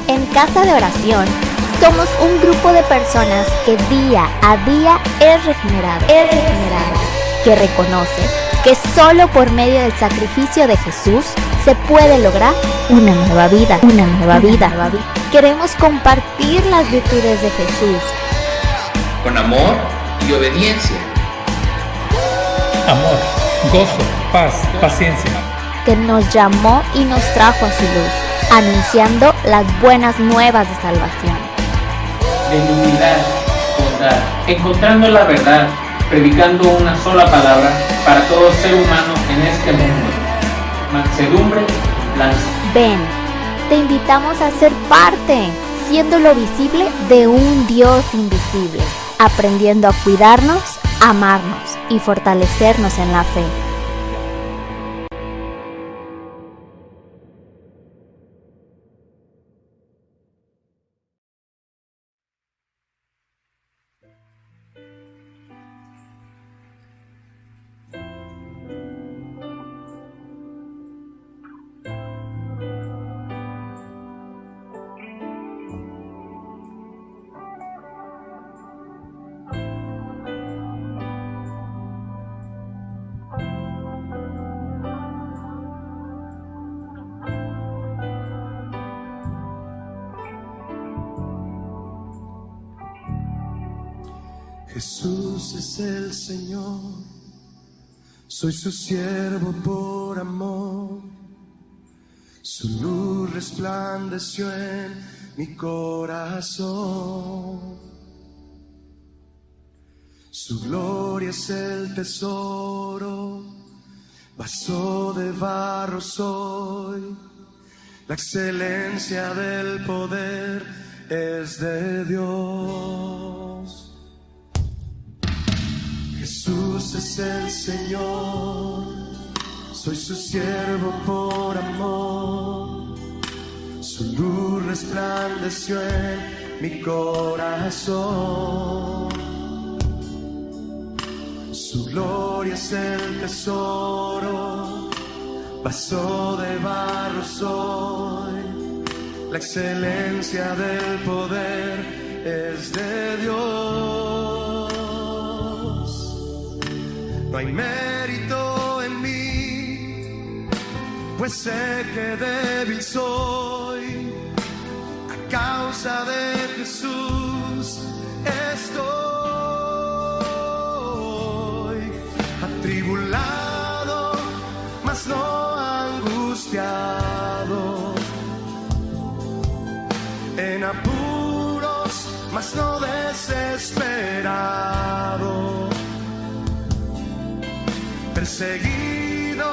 En Casa de Oración somos un grupo de personas que día a día es regenerada, que reconoce que solo por medio del sacrificio de Jesús se puede lograr una nueva vida. Queremos compartir las virtudes de Jesús con amor y obediencia. Amor, gozo, paz, paciencia. Que nos llamó y nos trajo a su luz, anunciando las buenas nuevas de salvación. Benignidad, bondad, encontrando la verdad, predicando una sola palabra para todo ser humano en este mundo. Mansedumbre, templanza. Ven, te invitamos a ser parte, siendo lo visible de un Dios invisible, aprendiendo a cuidarnos, amarnos y fortalecernos en la fe. Jesús es el Señor, soy su siervo por amor. Su luz resplandeció en mi corazón. Su gloria es el tesoro, vaso de barro soy. La excelencia del poder es de Dios. Jesús es el Señor, soy su siervo por amor. Su luz resplandeció en mi corazón. Su gloria es el tesoro, vaso de barro soy. La excelencia del poder es de Dios. No hay mérito en mí, pues sé que débil soy. A causa de Jesús estoy atribulado, mas no angustiado. En apuros, mas no desesperado. Perseguido,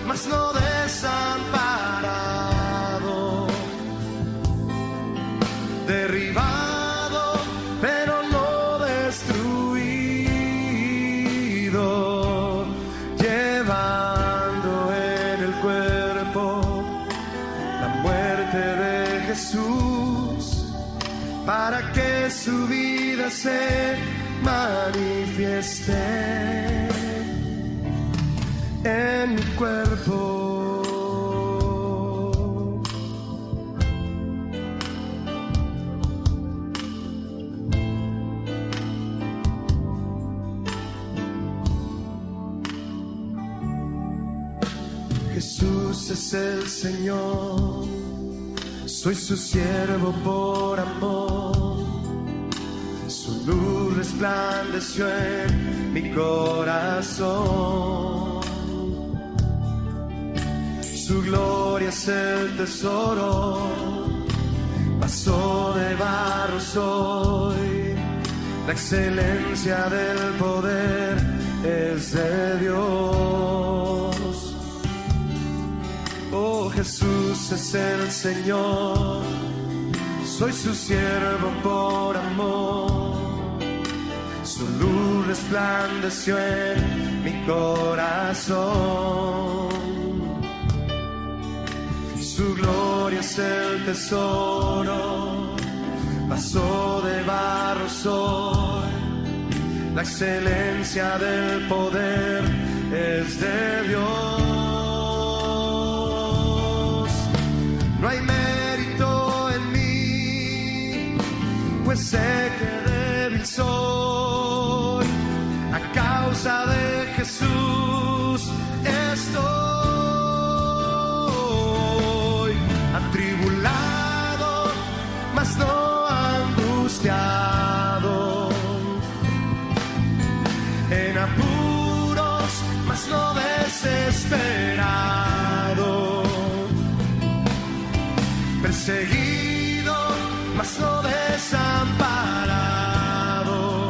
mas no desamparado. Derribado, pero no destruido. Llevando en el cuerpo la muerte de Jesús, para que su vida se manifieste en mi cuerpo. Jesús es el Señor, soy su siervo por amor. Su luz resplandeció en mi corazón. Su gloria es el tesoro, vaso de barro soy. La excelencia del poder es de Dios. Oh, Jesús es el Señor, soy su siervo por amor. Su luz resplandeció en mi corazón. Su gloria es el tesoro, vaso de barro soy. La excelencia del poder es de Dios. No hay mérito en mí, pues sé que débil soy. A causa de Jesús estoy atribulado, mas no angustiado, en apuros, mas no desesperado, perseguido, mas no desamparado,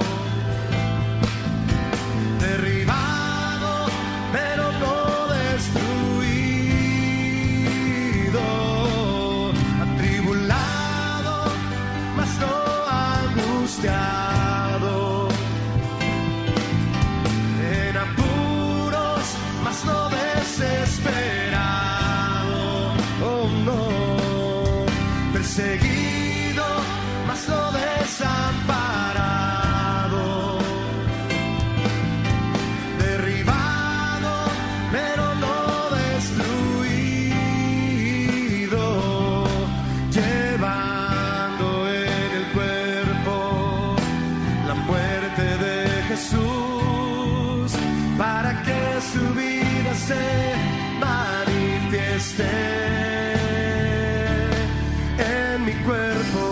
derribado, pero no destruido, atribulado, mas no angustiado, en apuros, mas no desesperado, oh no, perseguido, mas no desamparado, derribado, pero no destruido, llevando en el cuerpo la muerte de Jesús, para que su vida se manifieste en mi cuerpo.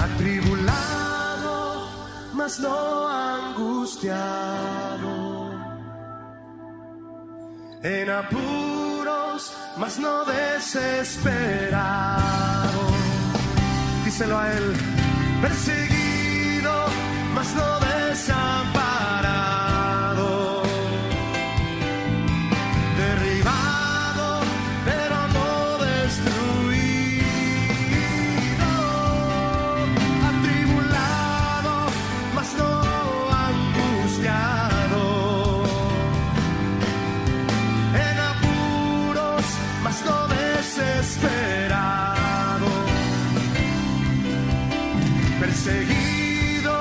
Atribulado, mas no angustiado, en apuros, mas no desesperado. Díselo a él. Perseguido, mas no desamparado, derribado, pero no destruido, atribulado, mas no angustiado, en apuros, mas no desesperado, perseguido,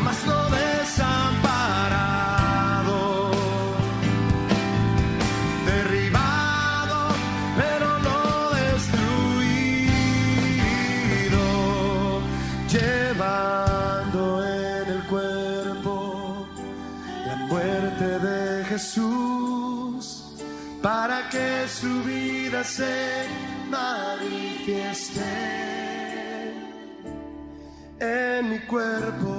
mas no desamparado, derribado, pero no destruido, llevando en el cuerpo la muerte de Jesús, para que su vida se manifieste en mi cuerpo.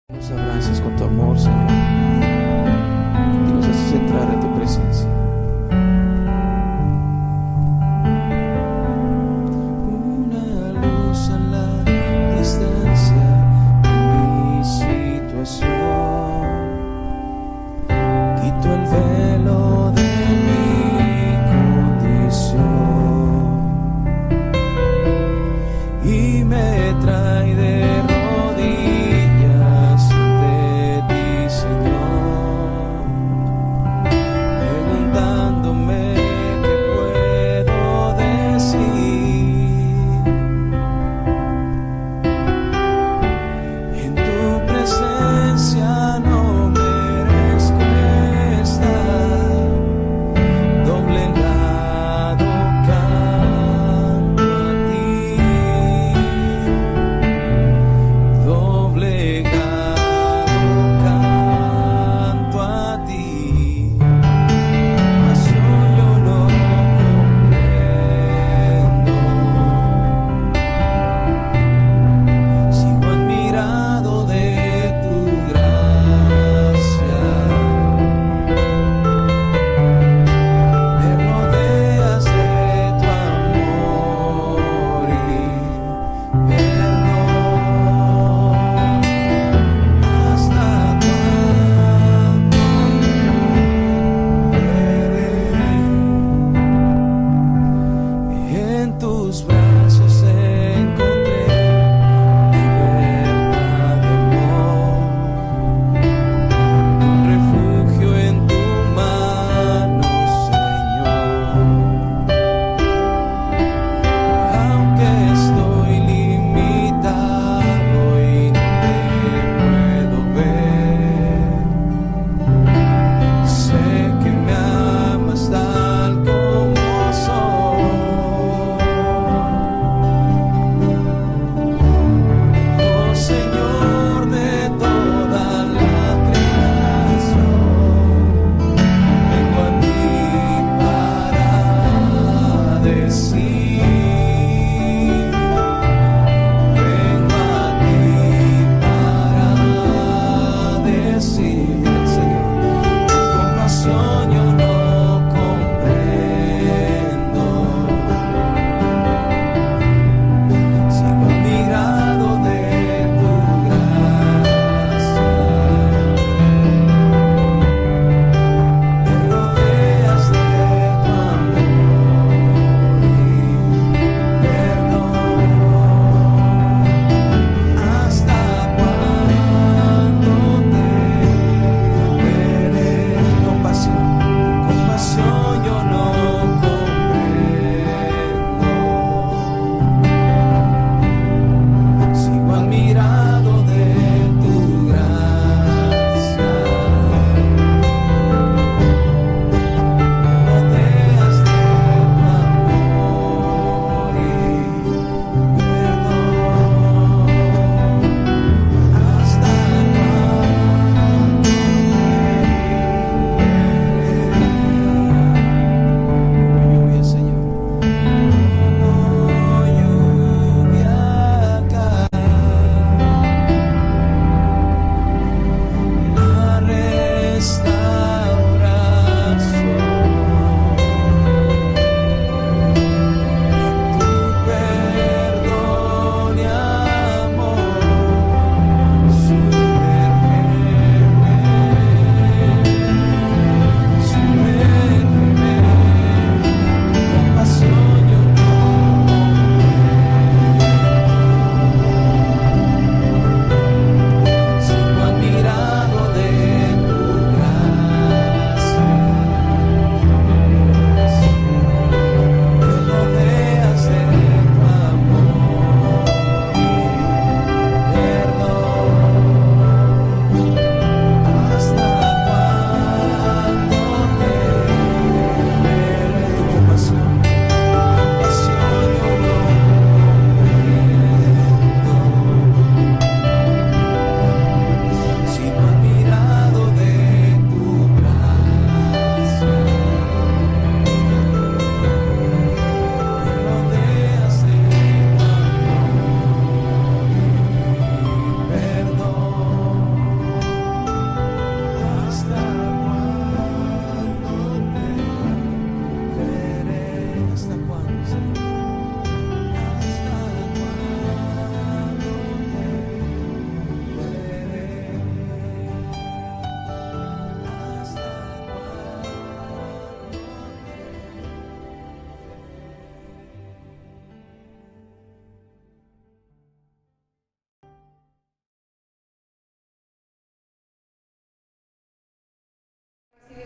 Nos abrazas con tu amor, Señor, y nos haces entrar en tu presencia. Una luz a la distancia de mi situación. Quito el velo de mi condición y me trae de rodillas ante ti, Señor.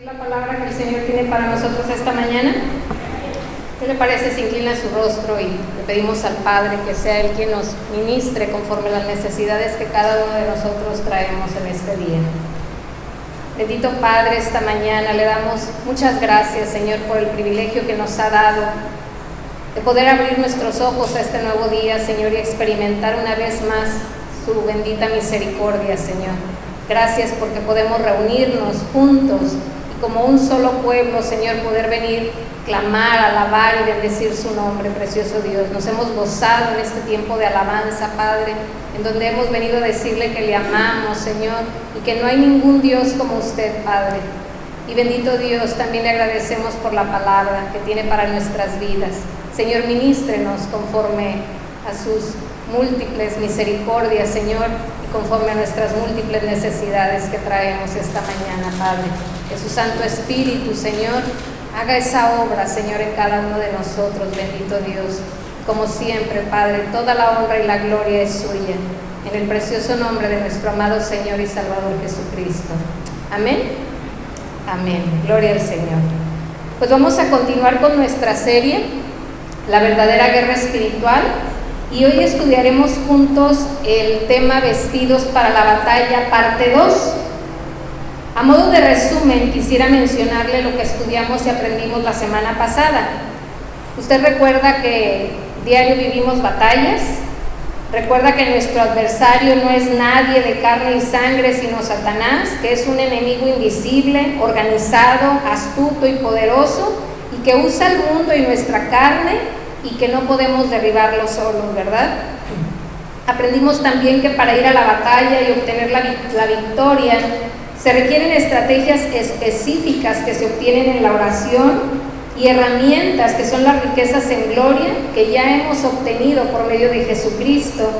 La palabra que el Señor tiene para nosotros esta mañana. ¿Qué le parece si inclina su rostro y le pedimos al Padre que sea Él quien nos ministre conforme a las necesidades que cada uno de nosotros traemos en este día? Bendito Padre, esta mañana le damos muchas gracias, Señor, por el privilegio que nos ha dado de poder abrir nuestros ojos a este nuevo día, Señor, y experimentar una vez más su bendita misericordia, Señor. Gracias porque podemos reunirnos juntos y como un solo pueblo, Señor, poder venir, clamar, alabar y bendecir su nombre, precioso Dios. Nos hemos gozado en este tiempo de alabanza, Padre, en donde hemos venido a decirle que le amamos, Señor, y que no hay ningún Dios como usted, Padre. Y bendito Dios, también le agradecemos por la palabra que tiene para nuestras vidas. Señor, ministrenos conforme a sus múltiples misericordias, Señor, y conforme a nuestras múltiples necesidades que traemos esta mañana, Padre. Que su Santo Espíritu, Señor, haga esa obra, Señor, en cada uno de nosotros, bendito Dios. Como siempre, Padre, toda la honra y la gloria es suya, en el precioso nombre de nuestro amado Señor y Salvador Jesucristo. Amén. Amén. Gloria al Señor. Pues vamos a continuar con nuestra serie, La verdadera guerra espiritual, y hoy estudiaremos juntos el tema Vestidos para la batalla, parte 2. A modo de resumen, quisiera mencionarle lo que estudiamos y aprendimos la semana pasada. Usted recuerda que diario vivimos batallas. Recuerda que nuestro adversario no es nadie de carne y sangre, sino Satanás, que es un enemigo invisible, organizado, astuto y poderoso, y que usa el mundo y nuestra carne, y que no podemos derribarlo solos, ¿verdad? Aprendimos también que para ir a la batalla y obtener la victoria, se requieren estrategias específicas que se obtienen en la oración y herramientas que son las riquezas en gloria que ya hemos obtenido por medio de Jesucristo.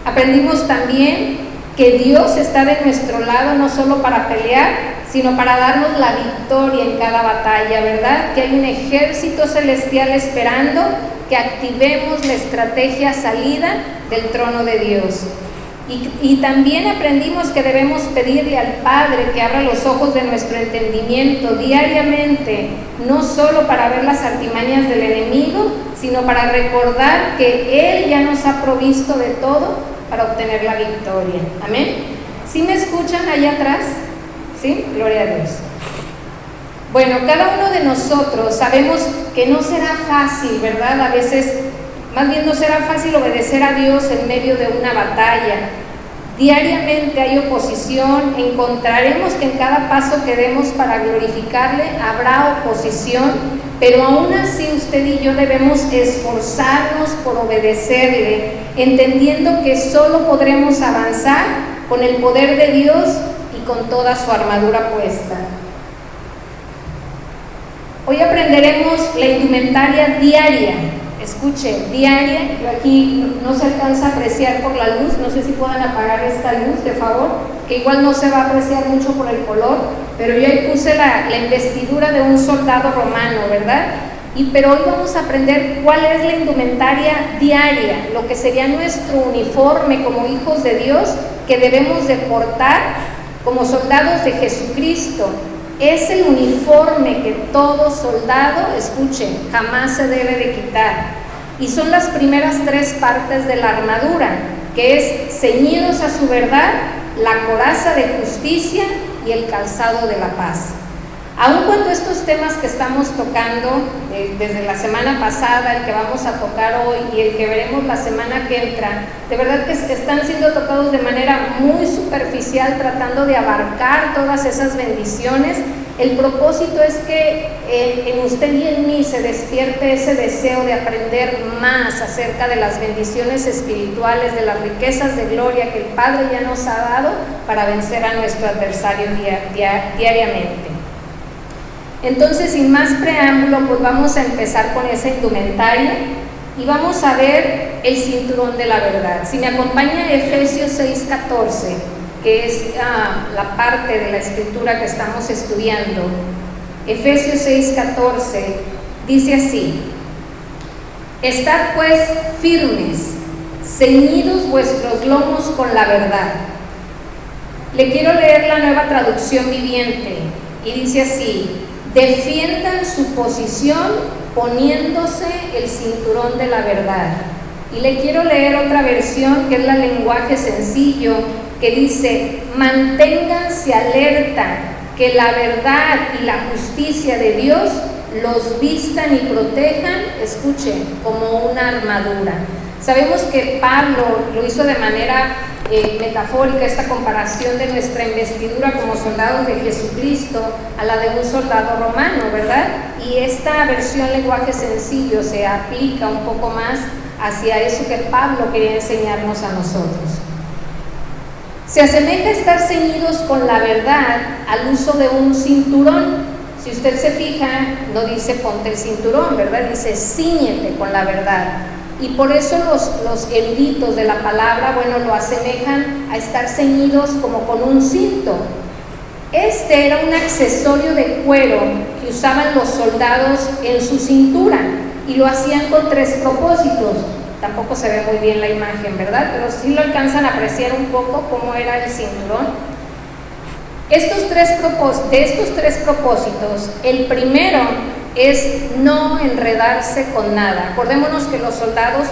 Aprendimos también que Dios está de nuestro lado no solo para pelear, sino para darnos la victoria en cada batalla, ¿verdad? Que hay un ejército celestial esperando que activemos la estrategia salida del trono de Dios. Y también aprendimos que debemos pedirle al Padre que abra los ojos de nuestro entendimiento diariamente, no solo para ver las artimañas del enemigo, sino para recordar que Él ya nos ha provisto de todo para obtener la victoria. Amén. ¿Sí me escuchan allá atrás? ¿Sí? Gloria a Dios. Bueno, cada uno de nosotros sabemos que no será fácil, ¿verdad? A veces, más bien no será fácil obedecer a Dios en medio de una batalla. Diariamente hay oposición, encontraremos que en cada paso que demos para glorificarle habrá oposición, pero aún así usted y yo debemos esforzarnos por obedecerle, entendiendo que solo podremos avanzar con el poder de Dios y con toda su armadura puesta. Hoy aprenderemos la indumentaria diaria. Escuche, diaria. Aquí no se alcanza a apreciar por la luz. No sé si puedan apagar esta luz, de favor, que igual no se va a apreciar mucho por el color, pero yo ahí puse la investidura de un soldado romano, ¿verdad? Pero hoy vamos a aprender cuál es la indumentaria diaria, lo que sería nuestro uniforme como hijos de Dios que debemos de portar como soldados de Jesucristo. Es el uniforme que todo soldado, escuchen, jamás se debe de quitar. Y son las primeras 3 partes de la armadura, que es ceñidos a su verdad, la coraza de justicia y el calzado de la paz. Aun cuando estos temas que estamos tocando desde la semana pasada, el que vamos a tocar hoy y el que veremos la semana que entra, de verdad que están siendo tocados de manera muy superficial, tratando de abarcar todas esas bendiciones, el propósito es que en usted y en mí se despierte ese deseo de aprender más acerca de las bendiciones espirituales, de las riquezas de gloria que el Padre ya nos ha dado para vencer a nuestro adversario diariamente. Entonces, sin más preámbulo, pues vamos a empezar con esa indumentaria y vamos a ver el cinturón de la verdad. Si me acompaña Efesios 6:14, que es la parte de la escritura que estamos estudiando. Efesios 6:14 dice así: Estad pues firmes, ceñidos vuestros lomos con la verdad. Le quiero leer la Nueva Traducción Viviente. y dice así: defiendan su posición poniéndose el cinturón de la verdad. Y le quiero leer otra versión que es la Lenguaje Sencillo, que dice: manténganse alerta, que la verdad y la justicia de Dios los vistan y protejan, escuchen, como una armadura. Sabemos que Pablo lo hizo de manera metafórica, esta comparación de nuestra investidura como soldados de Jesucristo a la de un soldado romano, ¿verdad? Y esta versión Lenguaje Sencillo se aplica un poco más hacia eso que Pablo quería enseñarnos a nosotros. Se asemeja a estar ceñidos con la verdad al uso de un cinturón. Si usted se fija, no dice ponte el cinturón, ¿verdad? Dice cíñete con la verdad. Y por eso los eruditos de la palabra, bueno, lo asemejan a estar ceñidos como con un cinto. Este era un accesorio de cuero que usaban los soldados en su cintura y lo hacían con 3 propósitos. Tampoco se ve muy bien la imagen, ¿verdad? Pero sí lo alcanzan a apreciar un poco cómo era el cinturón. De estos 3 propósitos, el primero es no enredarse con nada. Acordémonos que los soldados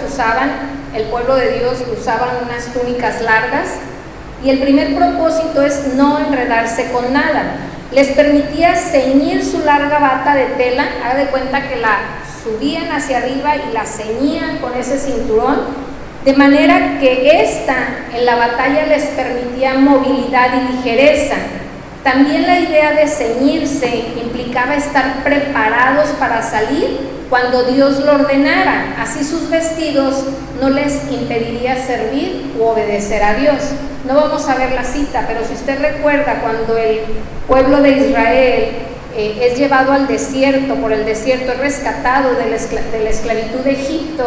el pueblo de Dios usaban unas túnicas largas, y el primer propósito es no enredarse con nada. Les permitía ceñir su larga bata de tela, haga de cuenta que la subían hacia arriba y la ceñían con ese cinturón, de manera que esta en la batalla les permitía movilidad y ligereza. También la idea de ceñirse implicaba estar preparados para salir cuando Dios lo ordenara. Así sus vestidos no les impediría servir u obedecer a Dios. No vamos a ver la cita, pero si usted recuerda cuando el pueblo de Israel es llevado al desierto, por el desierto es rescatado de la esclavitud de Egipto,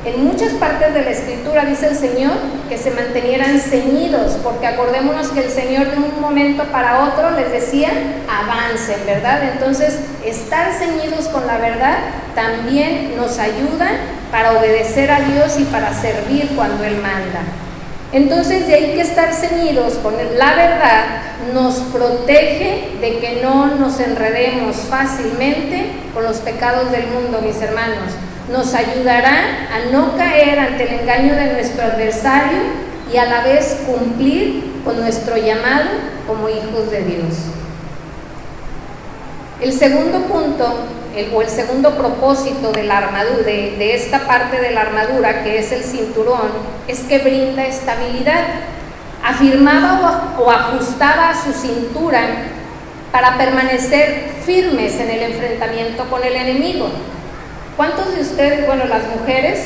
en muchas partes de la Escritura dice el Señor que se mantenieran ceñidos, porque acordémonos que el Señor de un momento para otro les decía avancen, ¿verdad? Entonces, estar ceñidos con la verdad también nos ayuda para obedecer a Dios y para servir cuando Él manda. Entonces, de ahí que estar ceñidos con la verdad nos protege de que no nos enredemos fácilmente con los pecados del mundo, mis hermanos. Nos ayudará a no caer ante el engaño de nuestro adversario y a la vez cumplir con nuestro llamado como hijos de Dios. El segundo punto, el segundo propósito de la armadura, de esta parte de la armadura, que es el cinturón, es que brinda estabilidad. Afirmaba o ajustaba a su cintura para permanecer firmes en el enfrentamiento con el enemigo. ¿Cuántos de ustedes, bueno, las mujeres,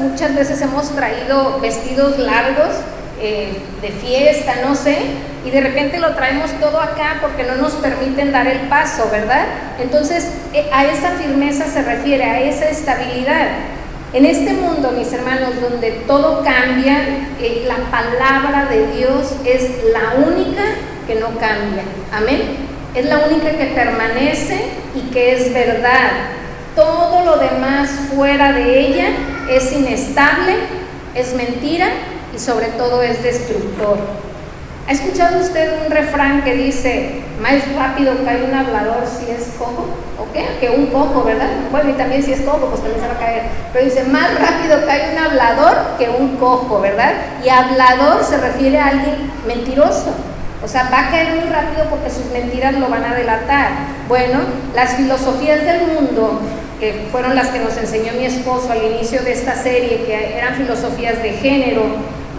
muchas veces hemos traído vestidos largos de fiesta, no sé, y de repente lo traemos todo acá porque no nos permiten dar el paso, ¿verdad? Entonces, a esa firmeza se refiere, a esa estabilidad. En este mundo, mis hermanos, donde todo cambia, la palabra de Dios es la única que no cambia. Amén. Es la única que permanece y que es verdad. Todo lo demás fuera de ella es inestable, es mentira y sobre todo es destructor. ¿Ha escuchado usted un refrán que dice, más rápido cae un hablador si es cojo? ¿O qué? Que un cojo, ¿verdad? Bueno, y también si es cojo, pues también se va a caer. Pero dice, más rápido cae un hablador que un cojo, ¿verdad? Y hablador se refiere a alguien mentiroso. O sea, va a caer muy rápido porque sus mentiras lo van a delatar. Bueno, las filosofías del mundo, que fueron las que nos enseñó mi esposo al inicio de esta serie, que eran filosofías de género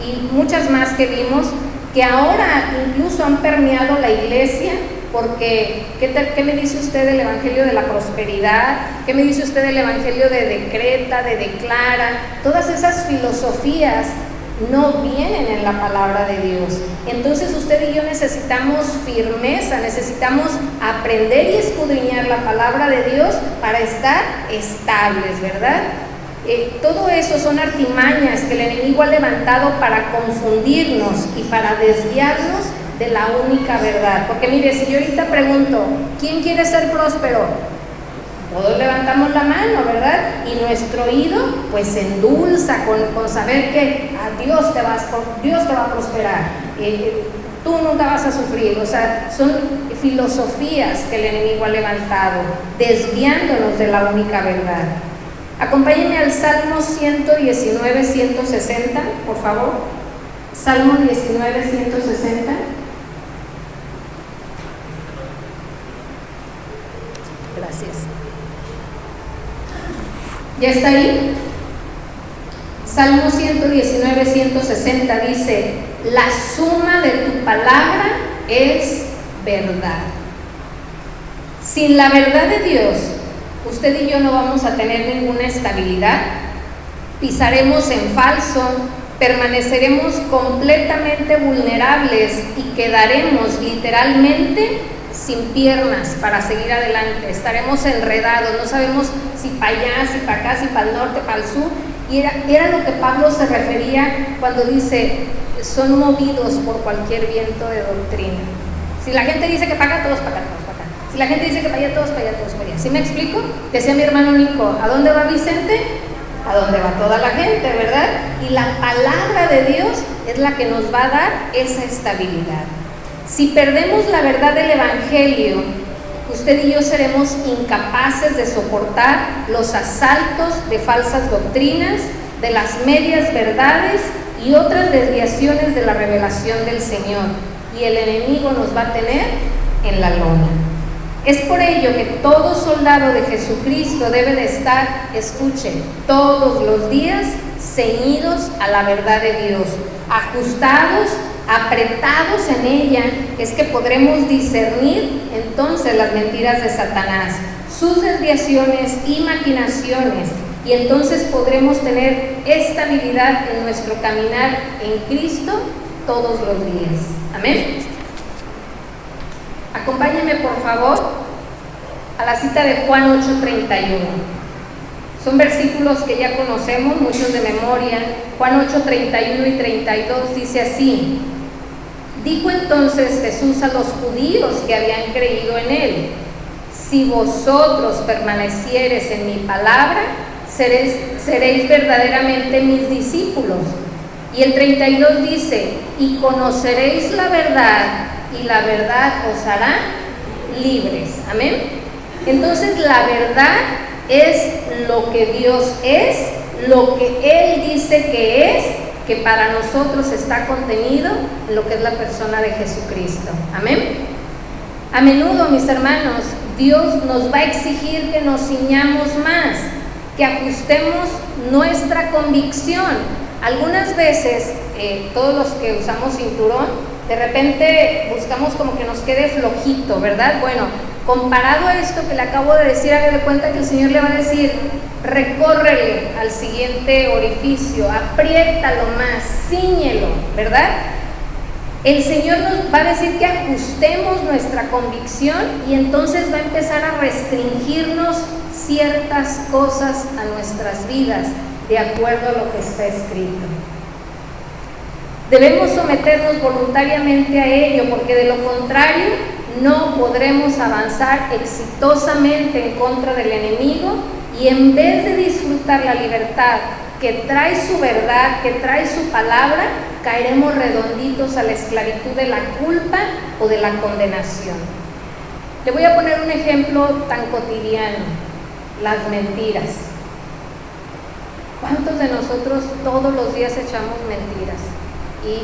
y muchas más que vimos, que ahora incluso han permeado la iglesia, porque ¿qué me dice usted del evangelio de la prosperidad? ¿Qué me dice usted del evangelio de decreta, de declara? Todas esas filosofías no vienen en la palabra de Dios. Entonces usted y yo necesitamos firmeza, necesitamos aprender y escudriñar la palabra de Dios para estar estables, ¿verdad? Todo eso son artimañas que el enemigo ha levantado para confundirnos y para desviarnos de la única verdad. Porque mire, si yo ahorita pregunto, ¿quién quiere ser próspero? Todos levantamos la mano, ¿verdad? Y nuestro oído pues se endulza con saber que a Dios te va a prosperar. tú nunca vas a sufrir. O sea, son filosofías que el enemigo ha levantado, desviándonos de la única verdad. Acompáñenme al Salmo 119, 160, por favor. Salmo 19, 160. Gracias. ¿Ya está ahí? Salmo 119, 160 dice: la suma de tu palabra es verdad. Sin la verdad de Dios, usted y yo no vamos a tener ninguna estabilidad, pisaremos en falso, permaneceremos completamente vulnerables y quedaremos literalmente sin piernas para seguir adelante. Estaremos enredados, no sabemos si para allá, si para acá, si para el norte, para el sur. Y era lo que Pablo se refería cuando dice: son movidos por cualquier viento de doctrina. Si la gente dice que para acá, todos para acá, todos para acá. Si la gente dice que para allá, todos para allá, todos para allá. ¿Sí me explico? Decía mi hermano Nico: ¿a dónde va Vicente? A dónde va toda la gente, ¿verdad? Y la palabra de Dios es la que nos va a dar esa estabilidad. Si perdemos la verdad del Evangelio, usted y yo seremos incapaces de soportar los asaltos de falsas doctrinas, de las medias verdades y otras desviaciones de la revelación del Señor, y el enemigo nos va a tener en la lona. Es por ello que todo soldado de Jesucristo debe de estar, escuchen, todos los días ceñidos a la verdad de Dios, ajustados, apretados en ella. Es que podremos discernir entonces las mentiras de Satanás, sus desviaciones y maquinaciones, y entonces podremos tener estabilidad en nuestro caminar en Cristo todos los días. Amén. Acompáñenme por favor a la cita de Juan 8:31. Son versículos que ya conocemos, muchos de memoria. Juan 8:31 y 32 dice así: dijo entonces Jesús a los judíos que habían creído en él: si vosotros permaneciereis en mi palabra, seréis verdaderamente mis discípulos. Y el 32 dice: y conoceréis la verdad, y la verdad os hará libres. Amén. Entonces la verdad es lo que Dios es, lo que Él dice que es, que para nosotros está contenido en lo que es la persona de Jesucristo. Amén. A menudo, mis hermanos, Dios nos va a exigir que nos ciñamos más, que ajustemos nuestra convicción. Algunas veces, todos los que usamos cinturón, de repente buscamos como que nos quede flojito, ¿verdad? Bueno, comparado a esto que le acabo de decir, haga de cuenta que el Señor le va a decir: recórrele al siguiente orificio, apriétalo más, cíñelo, ¿verdad? El Señor nos va a decir que ajustemos nuestra convicción, y entonces va a empezar a restringirnos ciertas cosas a nuestras vidas, de acuerdo a lo que está escrito. Debemos someternos voluntariamente a ello, porque de lo contrario no podremos avanzar exitosamente en contra del enemigo, y en vez de disfrutar la libertad que trae su verdad, que trae su palabra, caeremos redonditos a la esclavitud de la culpa o de la condenación. Le voy a poner un ejemplo tan cotidiano: las mentiras. ¿Cuántos de nosotros todos los días echamos mentiras? Y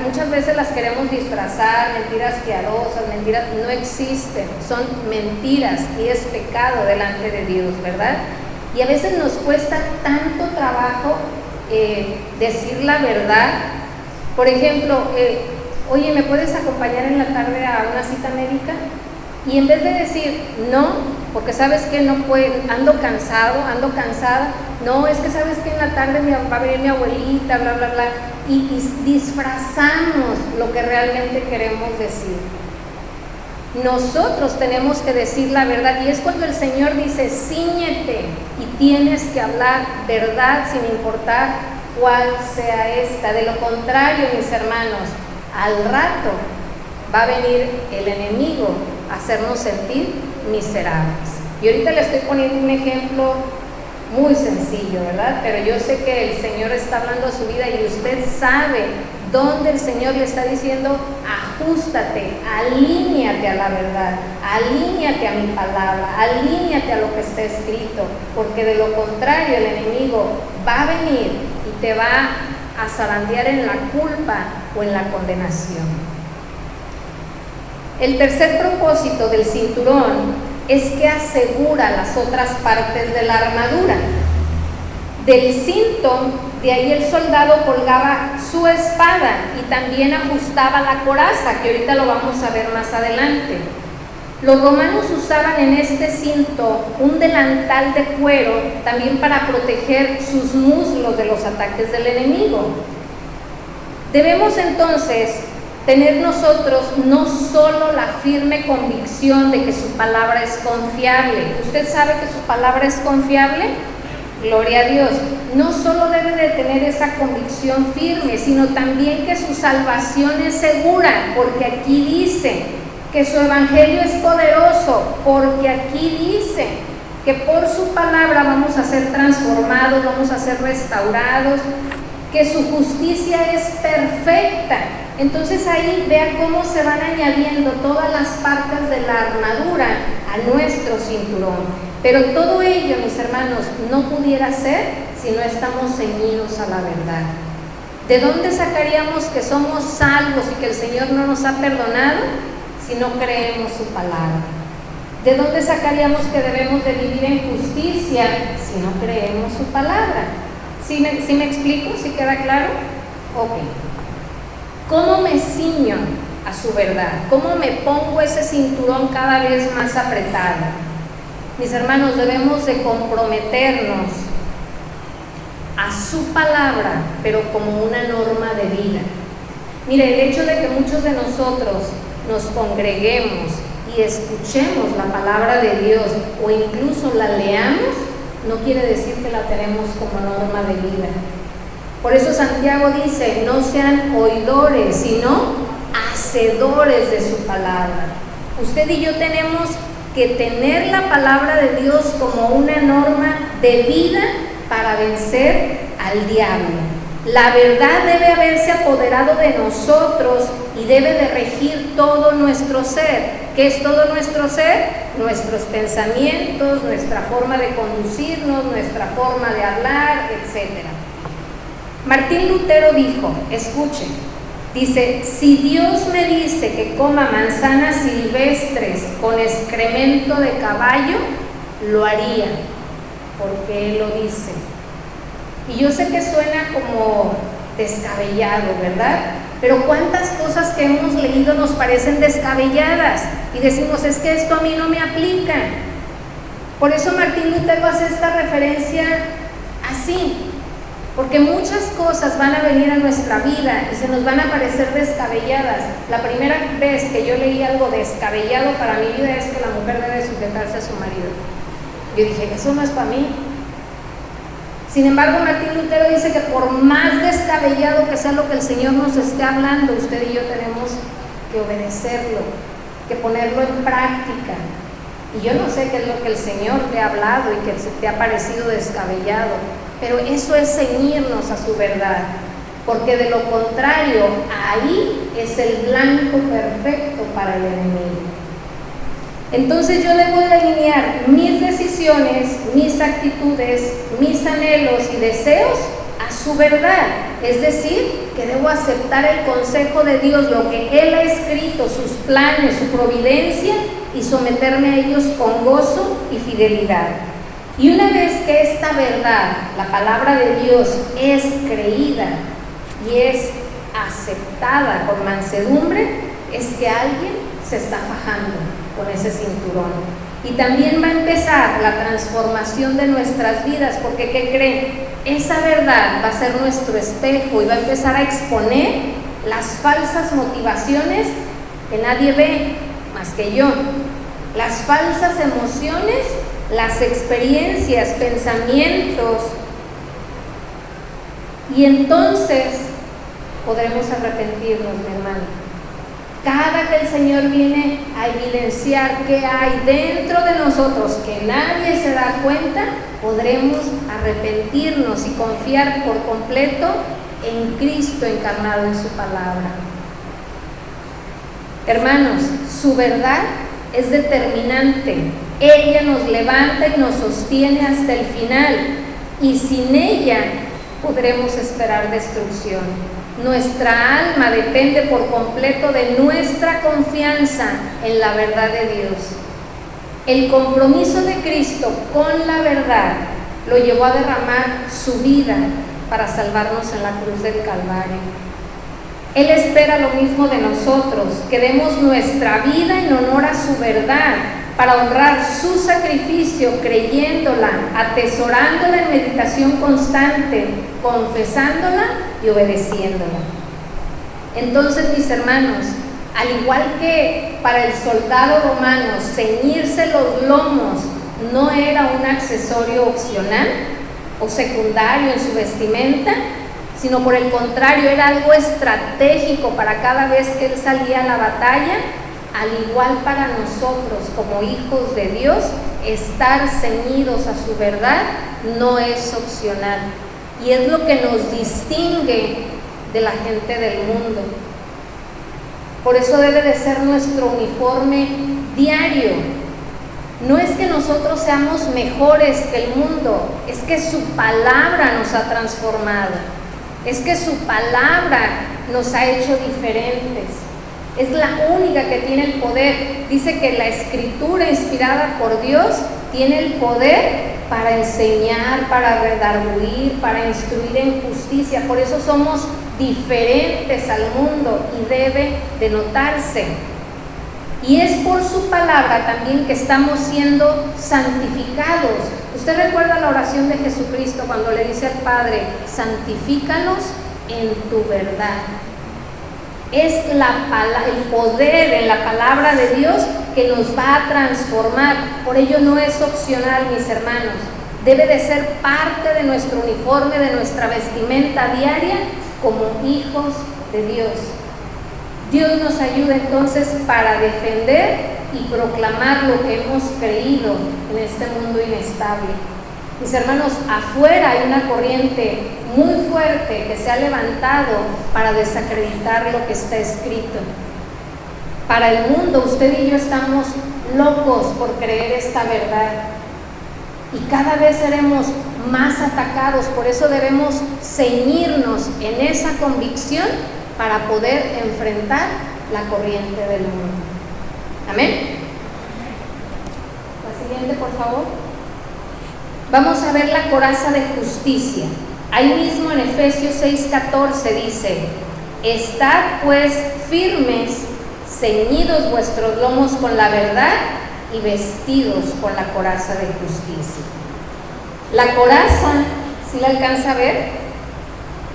muchas veces las queremos disfrazar, mentiras piadosas, mentiras, no existen, son mentiras, y es pecado delante de Dios, ¿verdad? Y a veces nos cuesta tanto trabajo decir la verdad. Por ejemplo, oye, ¿me puedes acompañar en la tarde a una cita médica? Y en vez de decir no, porque sabes que no puedo, ando cansada, no, es que sabes que en la tarde va a venir mi abuelita, bla, bla, bla, y disfrazamos lo que realmente queremos decir. Nosotros tenemos que decir la verdad, y es cuando el Señor dice: cíñete, y tienes que hablar verdad sin importar cuál sea esta. De lo contrario, mis hermanos, al rato va a venir el enemigo a hacernos sentir miserables. Y ahorita le estoy poniendo un ejemplo muy sencillo, ¿verdad? Pero yo sé que el Señor está hablando a su vida, y usted sabe donde el Señor le está diciendo, ajústate, alíñate a la verdad, alíñate a mi palabra, alíñate a lo que está escrito, porque de lo contrario el enemigo va a venir y te va a zarandear en la culpa o en la condenación. El tercer propósito del cinturón es que asegura las otras partes de la armadura. Del cinto, de ahí el soldado colgaba su espada y también ajustaba la coraza, que ahorita lo vamos a ver más adelante. Los romanos usaban en este cinto un delantal de cuero también para proteger sus muslos de los ataques del enemigo. Debemos entonces tener nosotros no solo la firme convicción de que su palabra es confiable. ¿Usted sabe que su palabra es confiable? Gloria a Dios. No solo debe de tener esa convicción firme, sino también que su salvación es segura, porque aquí dice que su evangelio es poderoso, porque aquí dice que por su palabra vamos a ser transformados, vamos a ser restaurados, que su justicia es perfecta. Entonces ahí vea cómo se van añadiendo todas las partes de la armadura a nuestro cinturón. Pero todo ello, mis hermanos, no pudiera ser si no estamos ceñidos a la verdad. ¿De dónde sacaríamos que somos salvos y que el Señor no nos ha perdonado si no creemos su palabra? ¿De dónde sacaríamos que debemos de vivir en justicia si no creemos su palabra? ¿Sí me explico? ¿Sí queda claro? Ok. ¿Cómo me ciño a su verdad? ¿Cómo me pongo ese cinturón cada vez más apretado? Mis hermanos, debemos de comprometernos a su palabra, pero como una norma de vida. Mire, el hecho de que muchos de nosotros nos congreguemos y escuchemos la palabra de Dios o incluso la leamos, no quiere decir que la tenemos como norma de vida. Por eso Santiago dice, no sean oidores, sino hacedores de su palabra. Usted y yo tenemos que tener la palabra de Dios como una norma de vida para vencer al diablo. La verdad debe haberse apoderado de nosotros y debe de regir todo nuestro ser. ¿Qué es todo nuestro ser? Nuestros pensamientos, nuestra forma de conducirnos, nuestra forma de hablar, etc. Martín Lutero dijo, escuchen, dice, si Dios me dice que coma manzanas silvestres con excremento de caballo, lo haría, porque Él lo dice. Y yo sé que suena como descabellado, ¿verdad? Pero cuántas cosas que hemos leído nos parecen descabelladas y decimos, es que esto a mí no me aplica. Por eso Martín Lutero hace esta referencia así, porque muchas cosas van a venir a nuestra vida y se nos van a parecer descabelladas. La primera vez que yo leí algo descabellado para mi vida es que la mujer debe sujetarse a su marido. Yo dije, eso no es para mí. Sin embargo, Martín Lutero dice que por más descabellado que sea lo que el Señor nos esté hablando, usted y yo tenemos que obedecerlo, que ponerlo en práctica. Y yo no sé qué es lo que el Señor te ha hablado y que te ha parecido descabellado, pero eso es ceñirnos a su verdad, porque de lo contrario, ahí es el blanco perfecto para el enemigo. Entonces yo debo de alinear mis decisiones, mis actitudes, mis anhelos y deseos a su verdad. Es decir, que debo aceptar el consejo de Dios, lo que Él ha escrito, sus planes, su providencia, y someterme a ellos con gozo y fidelidad. Y una vez que esta verdad, la palabra de Dios, es creída y es aceptada con mansedumbre, es que alguien se está fajando con ese cinturón. Y también va a empezar la transformación de nuestras vidas, porque ¿qué creen? Esa verdad va a ser nuestro espejo y va a empezar a exponer las falsas motivaciones que nadie ve más que yo, las falsas emociones, las experiencias, pensamientos, y entonces podremos arrepentirnos, mi hermano. Cada que el Señor viene a evidenciar qué hay dentro de nosotros que nadie se da cuenta, podremos arrepentirnos y confiar por completo en Cristo encarnado en su palabra. Hermanos, su verdad es determinante. Ella nos levanta y nos sostiene hasta el final, y sin ella podremos esperar destrucción. Nuestra alma depende por completo de nuestra confianza en la verdad de Dios. El compromiso de Cristo con la verdad lo llevó a derramar su vida para salvarnos en la cruz del Calvario. Él espera lo mismo de nosotros, que demos nuestra vida en honor a su verdad, para honrar su sacrificio, creyéndola, atesorándola en meditación constante, confesándola y obedeciéndola. Entonces, mis hermanos, al igual que para el soldado romano, ceñirse los lomos no era un accesorio opcional o secundario en su vestimenta, sino por el contrario, era algo estratégico para cada vez que él salía a la batalla. Al igual para nosotros como hijos de Dios, estar ceñidos a su verdad no es opcional, y es lo que nos distingue de la gente del mundo. Por eso debe de ser nuestro uniforme diario. No es que nosotros seamos mejores que el mundo, es que su palabra nos ha transformado, es que su palabra nos ha hecho diferentes. Es la única que tiene el poder. Dice que la escritura inspirada por Dios tiene el poder para enseñar, para redarguir, para instruir en justicia. Por eso somos diferentes al mundo y debe de notarse. Y es por su palabra también que estamos siendo santificados. Usted recuerda la oración de Jesucristo cuando le dice al Padre: santifícanos en tu verdad. Es el poder en la palabra de Dios que nos va a transformar. Por ello no es opcional, mis hermanos. Debe de ser parte de nuestro uniforme, de nuestra vestimenta diaria como hijos de Dios. Dios nos ayuda entonces para defender y proclamar lo que hemos creído en este mundo inestable. Mis hermanos, afuera hay una corriente muy fuerte que se ha levantado para desacreditar lo que está escrito. Para el mundo, usted y yo estamos locos por creer esta verdad, y cada vez seremos más atacados. Por eso debemos ceñirnos en esa convicción para poder enfrentar la corriente del mundo. Amén. La siguiente, por favor. Vamos a ver la coraza de justicia. Ahí mismo en Efesios 6:14 dice: estad pues firmes, ceñidos vuestros lomos con la verdad y vestidos con la coraza de justicia. La coraza, ¿sí la alcanza a ver?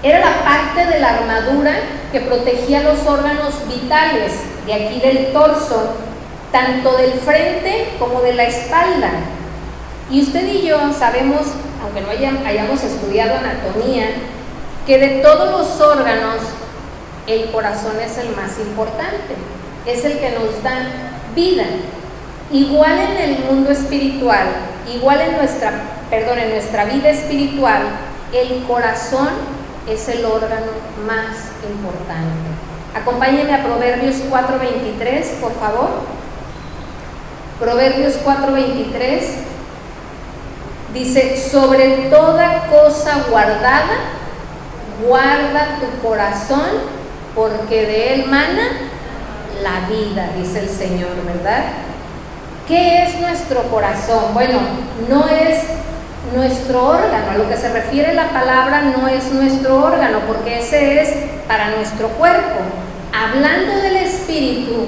Era la parte de la armadura que protegía los órganos vitales de aquí del torso, tanto del frente como de la espalda. Y usted y yo sabemos, aunque no hayamos estudiado anatomía, que de todos los órganos, el corazón es el más importante, es el que nos da vida. Igual en el mundo espiritual, igual en nuestra vida espiritual, el corazón es el órgano más importante. Acompáñenme a Proverbios 4:23, por favor. Proverbios 4:23 dice: sobre toda cosa guardada, guarda tu corazón, porque de él mana la vida, dice el Señor, ¿verdad? ¿Qué es nuestro corazón? Bueno, no es nuestro órgano. A lo que se refiere la palabra no es nuestro órgano, porque ese es para nuestro cuerpo. Hablando del espíritu,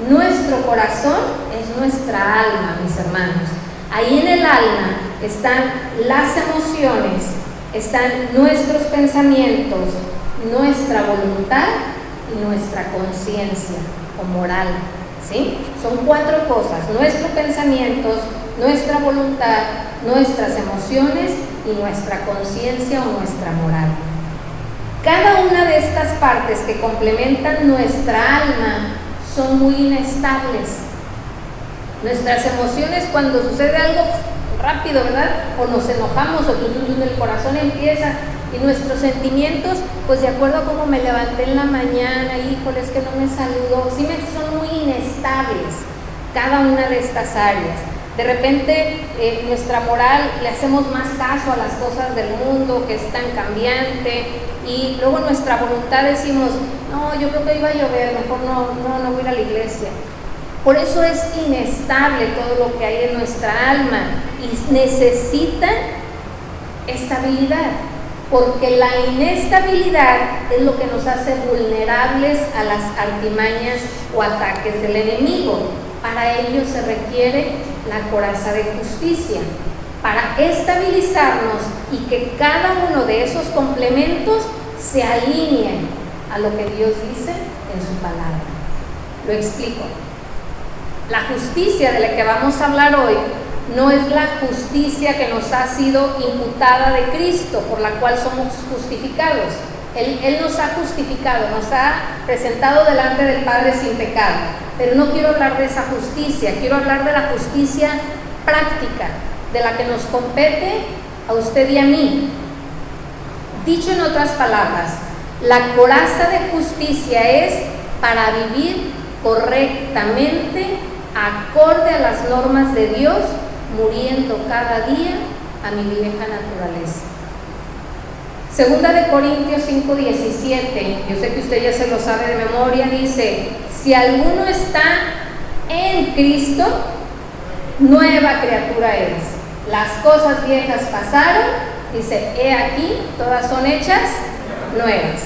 nuestro corazón es nuestra alma, mis hermanos. Ahí en el alma están las emociones, están nuestros pensamientos, nuestra voluntad y nuestra conciencia o moral, ¿sí? Son 4 cosas: nuestros pensamientos, nuestra voluntad, nuestras emociones y nuestra conciencia o nuestra moral. Cada una de estas partes que complementan nuestra alma son muy inestables. Nuestras emociones, cuando sucede algo rápido, ¿verdad? O nos enojamos o el corazón empieza Y nuestros sentimientos, pues de acuerdo a cómo me levanté en la mañana, híjole, es que no me saludó, son muy inestables cada una de estas áreas. De repente nuestra moral, le hacemos más caso a las cosas del mundo que es tan cambiante, y luego nuestra voluntad decimos, no, yo creo que iba a llover, mejor no voy a ir a la iglesia. Por eso es inestable todo lo que hay en nuestra alma y necesita estabilidad, porque la inestabilidad es lo que nos hace vulnerables a las artimañas o ataques del enemigo. Para ello se requiere la coraza de justicia, para estabilizarnos y que cada uno de esos complementos se alineen a lo que Dios dice en su palabra. Lo explico. La justicia de la que vamos a hablar hoy no es la justicia que nos ha sido imputada de Cristo, por la cual somos justificados. Él nos ha justificado, nos ha presentado delante del Padre sin pecado. Pero no quiero hablar de esa justicia, quiero hablar de la justicia práctica, de la que nos compete a usted y a mí. Dicho en otras palabras, la coraza de justicia es para vivir correctamente, acorde a las normas de Dios, muriendo cada día a mi vieja naturaleza. Segunda de Corintios 5:17, yo sé que usted ya se lo sabe de memoria, dice: si alguno está en Cristo, nueva criatura es. Las cosas viejas pasaron, dice, he aquí, todas son hechas nuevas.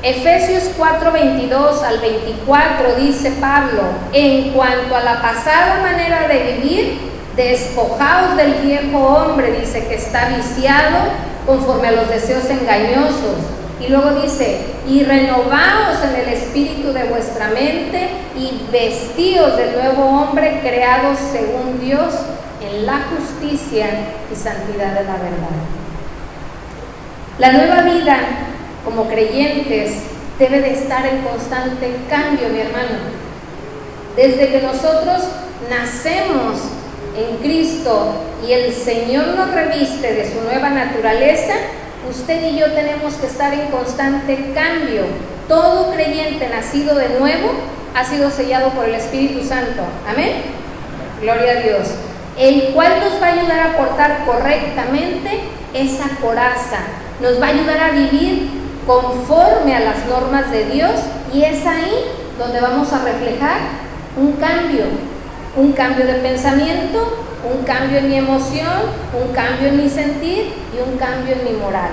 Efesios 4:22 al 24 dice Pablo: en cuanto a la pasada manera de vivir, despojaos del viejo hombre, dice, que está viciado conforme a los deseos engañosos. Y luego dice: y renovaos en el espíritu de vuestra mente y vestíos del nuevo hombre creados según Dios en la justicia y santidad de la verdad. La nueva vida como creyentes debe de estar en constante cambio, mi hermano. Desde que nosotros nacemos en Cristo y el Señor nos reviste de su nueva naturaleza, usted y yo tenemos que estar en constante cambio. Todo creyente nacido de nuevo ha sido sellado por el Espíritu Santo. Amén. Gloria a Dios. El cual nos va a ayudar a portar correctamente esa coraza. Nos va a ayudar a vivir conforme a las normas de Dios, y es ahí donde vamos a reflejar un cambio de pensamiento, un cambio en mi emoción, un cambio en mi sentir y un cambio en mi moral.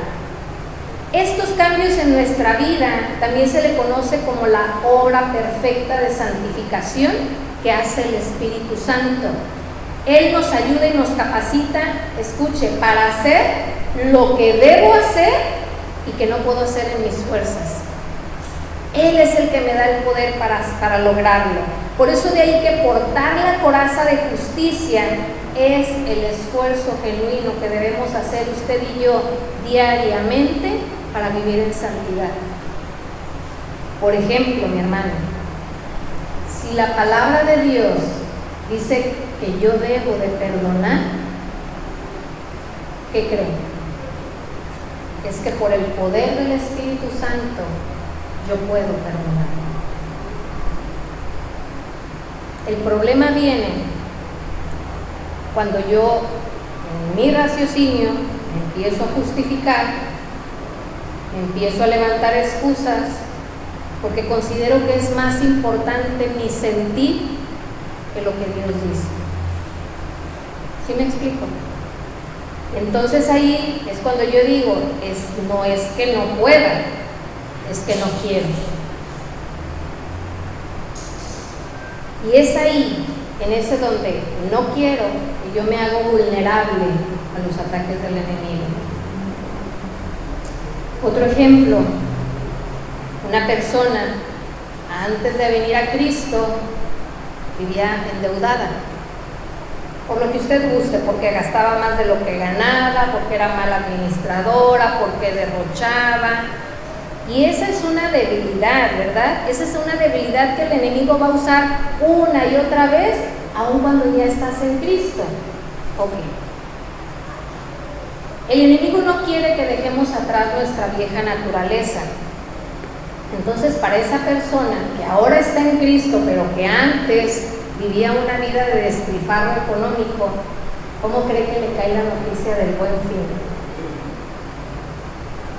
Estos cambios en nuestra vida también se le conoce como la obra perfecta de santificación que hace el Espíritu Santo. Él nos ayuda y nos capacita, escuche, para hacer lo que debo hacer y que no puedo hacer en mis fuerzas. Él es el que me da el poder para lograrlo. Por eso de ahí que portar la coraza de justicia es el esfuerzo genuino que debemos hacer usted y yo diariamente para vivir en santidad. Por ejemplo, mi hermano, si la palabra de Dios dice que yo debo de perdonar, ¿qué creen? Es que por el poder del Espíritu Santo yo puedo perdonar. El problema viene cuando yo, en mi raciocinio, me empiezo a justificar, me empiezo a levantar excusas, porque considero que es más importante mi sentir que lo que Dios dice. ¿Sí me explico? Entonces ahí es cuando yo digo, no es que no pueda, es que no quiero. Y es ahí, en ese donde no quiero, y yo me hago vulnerable a los ataques del enemigo. Otro ejemplo, una persona antes de venir a Cristo vivía endeudada, por lo que usted guste, porque gastaba más de lo que ganaba, porque era mala administradora, porque derrochaba. Y esa es una debilidad, ¿verdad? Esa es una debilidad que el enemigo va a usar una y otra vez, aun cuando ya estás en Cristo. Ok. El enemigo no quiere que dejemos atrás nuestra vieja naturaleza. Entonces, para esa persona que ahora está en Cristo, pero que antes vivía una vida de despilfarro económico, ¿cómo cree que le cae la noticia del Buen Fin?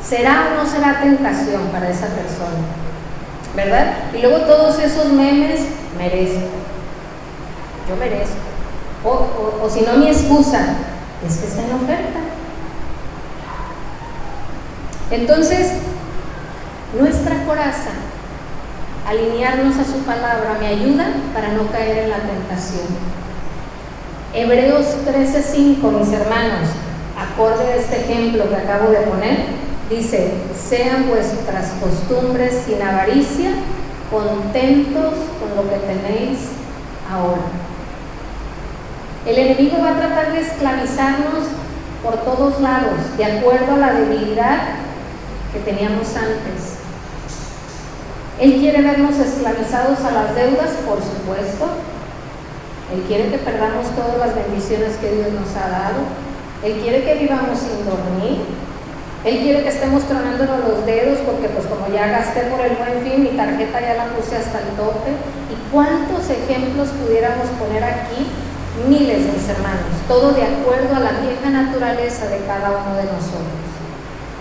¿Será o no será tentación para esa persona? ¿Verdad? Y luego todos esos memes, merezco, yo merezco. O si no, mi excusa, es que está en oferta. Entonces, nuestra coraza, alinearnos a su palabra, me ayuda para no caer en la tentación. Hebreos 13:5, mis hermanos, acorde a este ejemplo que acabo de poner, dice: sean vuestras costumbres sin avaricia, contentos con lo que tenéis ahora. El enemigo va a tratar de esclavizarnos por todos lados, de acuerdo a la debilidad que teníamos antes. Él quiere vernos esclavizados a las deudas, por supuesto. Él quiere que perdamos todas las bendiciones que Dios nos ha dado. Él quiere que vivamos sin dormir. Él quiere que estemos tronándonos los dedos porque pues como ya gasté por el Buen Fin, mi tarjeta ya la puse hasta el tope. ¿Y cuántos ejemplos pudiéramos poner aquí? Miles, mis hermanos. Todo de acuerdo a la vieja naturaleza de cada uno de nosotros.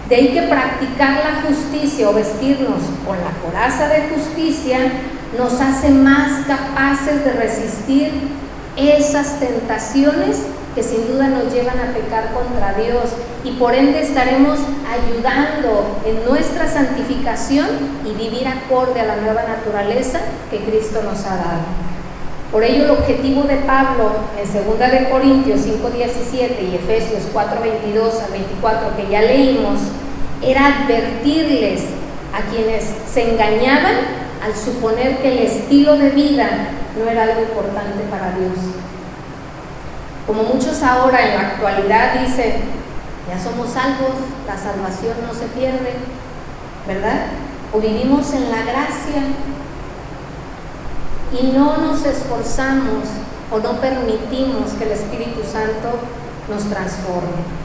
De ahí que practicar la justicia o vestirnos con la coraza de justicia nos hace más capaces de resistir esas tentaciones que sin duda nos llevan a pecar contra Dios, y por ende estaremos ayudando en nuestra santificación y vivir acorde a la nueva naturaleza que Cristo nos ha dado. Por ello el objetivo de Pablo en 2 de Corintios 5:17 y Efesios 4:22 al 24 que ya leímos, era advertirles a quienes se engañaban al suponer que el estilo de vida no era algo importante para Dios. Como muchos ahora en la actualidad dicen, ya somos salvos, la salvación no se pierde, ¿verdad? O vivimos en la gracia y no nos esforzamos o no permitimos que el Espíritu Santo nos transforme.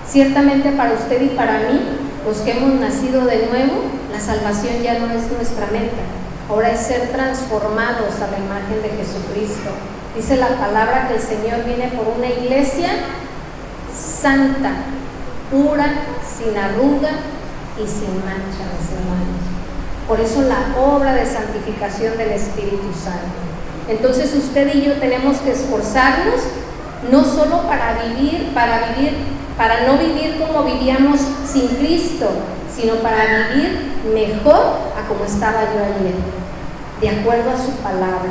Ciertamente para usted y para mí, los que hemos nacido de nuevo, la salvación ya no es nuestra meta, ahora es ser transformados a la imagen de Jesucristo. Dice la palabra que el Señor viene por una iglesia santa, pura, sin arruga y sin mancha, mis hermanos. Por eso la obra de santificación del Espíritu Santo. Entonces usted y yo tenemos que esforzarnos no solo para no vivir como vivíamos sin Cristo, sino para vivir mejor a como estaba yo ayer, de acuerdo a su palabra.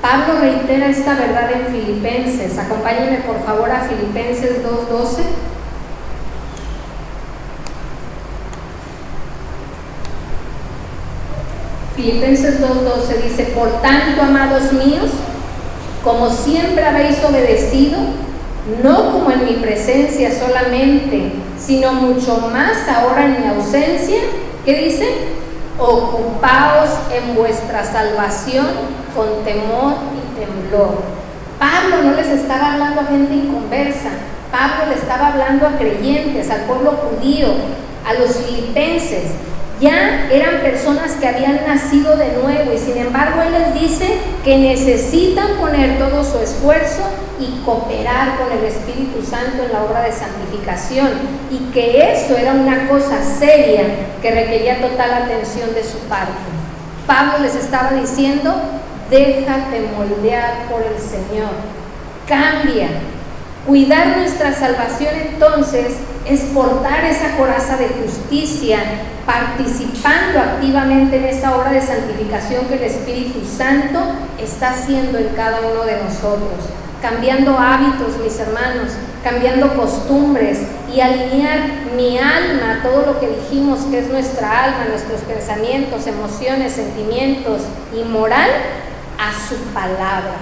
Pablo reitera esta verdad en Filipenses. Acompáñenme por favor a Filipenses 2:12. Filipenses 2:12 dice: por tanto, amados míos, como siempre habéis obedecido, no como en mi presencia solamente, sino mucho más ahora en mi ausencia, ¿qué dice? Ocupaos en vuestra salvación con temor y temblor. Pablo no les estaba hablando a gente inconversa, Pablo le estaba hablando a creyentes, al pueblo judío, a los filipenses. Ya eran personas que habían nacido de nuevo y sin embargo él les dice que necesitan poner todo su esfuerzo y cooperar con el Espíritu Santo en la obra de santificación, y que eso era una cosa seria que requería total atención de su parte. Pablo les estaba diciendo: déjate moldear por el Señor, cambia. Cuidar nuestra salvación entonces es portar esa coraza de justicia, participando activamente en esa obra de santificación que el Espíritu Santo está haciendo en cada uno de nosotros, cambiando hábitos, mis hermanos, cambiando costumbres, y alinear mi alma, todo lo que dijimos que es nuestra alma, nuestros pensamientos, emociones, sentimientos y moral, a su palabra.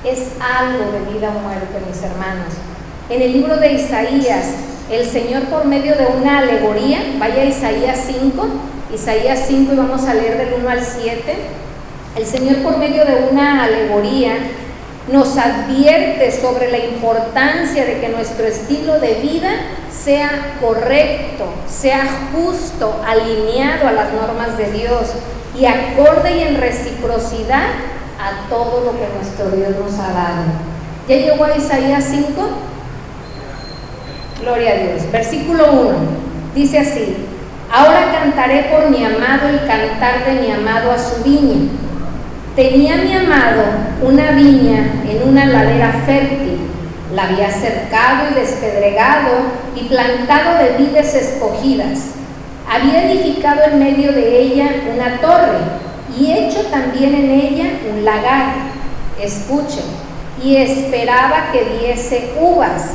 Es algo de vida o muerte, mis hermanos. En el libro de Isaías, el Señor, por medio de una alegoría, vaya a Isaías 5 y vamos a leer del 1 al 7. El Señor, por medio de una alegoría, nos advierte sobre la importancia de que nuestro estilo de vida sea correcto, sea justo, alineado a las normas de Dios y acorde y en reciprocidad a todo lo que nuestro Dios nos ha dado. ¿Ya llegó a Isaías 5? Gloria a Dios. Versículo 1, dice así: ahora cantaré por mi amado el cantar de mi amado a su viña. Tenía mi amado una viña en una ladera fértil, la había cercado y despedregado y plantado de vides escogidas. Había edificado en medio de ella una torre y hecho también en ella un lagar. Escuchen, y esperaba que diese uvas,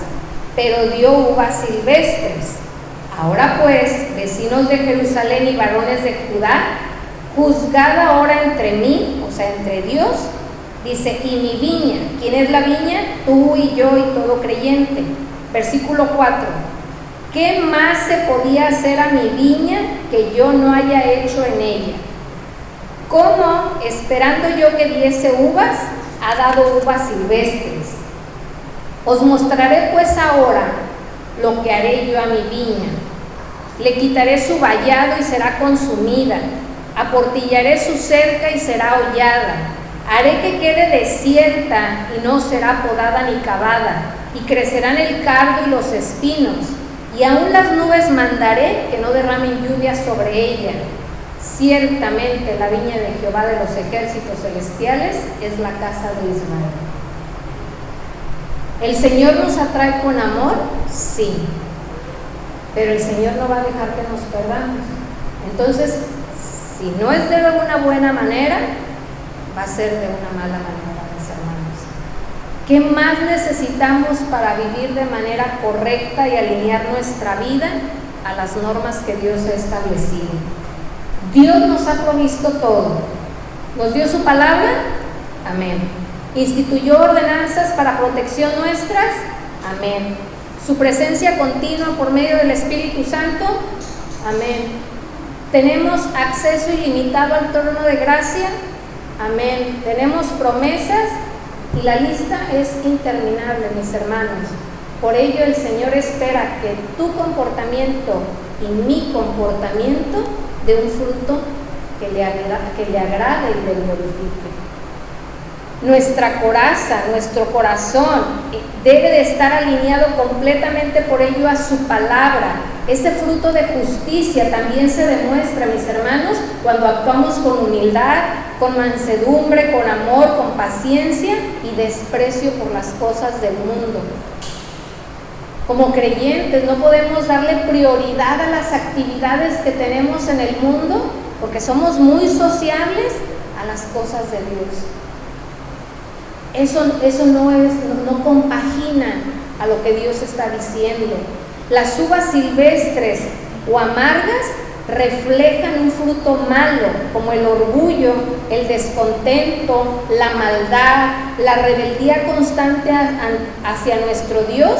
pero dio uvas silvestres. Ahora pues, vecinos de Jerusalén y varones de Judá, juzgad ahora entre mí, o sea, entre Dios, dice, y mi viña. ¿Quién es la viña? Tú y yo y todo creyente. Versículo 4. ¿Qué más se podía hacer a mi viña que yo no haya hecho en ella? ¿Cómo, esperando yo que diese uvas, ha dado uvas silvestres? Os mostraré pues ahora lo que haré yo a mi viña. Le quitaré su vallado y será consumida. Aportillaré su cerca y será hollada. Haré que quede desierta y no será podada ni cavada, y crecerán el cardo y los espinos, y aún las nubes mandaré que no derramen lluvia sobre ella. Ciertamente la viña de Jehová de los ejércitos celestiales es la casa de Israel. ¿El Señor nos atrae con amor? Sí, pero el Señor no va a dejar que nos perdamos. Entonces, si no es de una buena manera, va a ser de una mala manera, mis hermanos. ¿Qué más necesitamos para vivir de manera correcta y alinear nuestra vida a las normas que Dios ha establecido? Dios nos ha provisto todo. ¿Nos dio su palabra? Amén. ¿Instituyó ordenanzas para protección nuestras? Amén. ¿Su presencia continua por medio del Espíritu Santo? Amén. ¿Tenemos acceso ilimitado al trono de gracia? Amén. ¿Tenemos promesas? Y la lista es interminable, mis hermanos. Por ello el Señor espera que tu comportamiento y mi comportamiento dé un fruto que le agrade y le glorifique. Nuestra coraza, nuestro corazón debe de estar alineado completamente por ello a su palabra. Ese fruto de justicia también se demuestra, mis hermanos, cuando actuamos con humildad, con mansedumbre, con amor, con paciencia y desprecio por las cosas del mundo. Como creyentes no podemos darle prioridad a las actividades que tenemos en el mundo, porque somos muy sociables, a las cosas de Dios. Eso no compagina a lo que Dios está diciendo. Las uvas silvestres o amargas reflejan un fruto malo, como el orgullo, el descontento, la maldad, la rebeldía constante hacia nuestro Dios,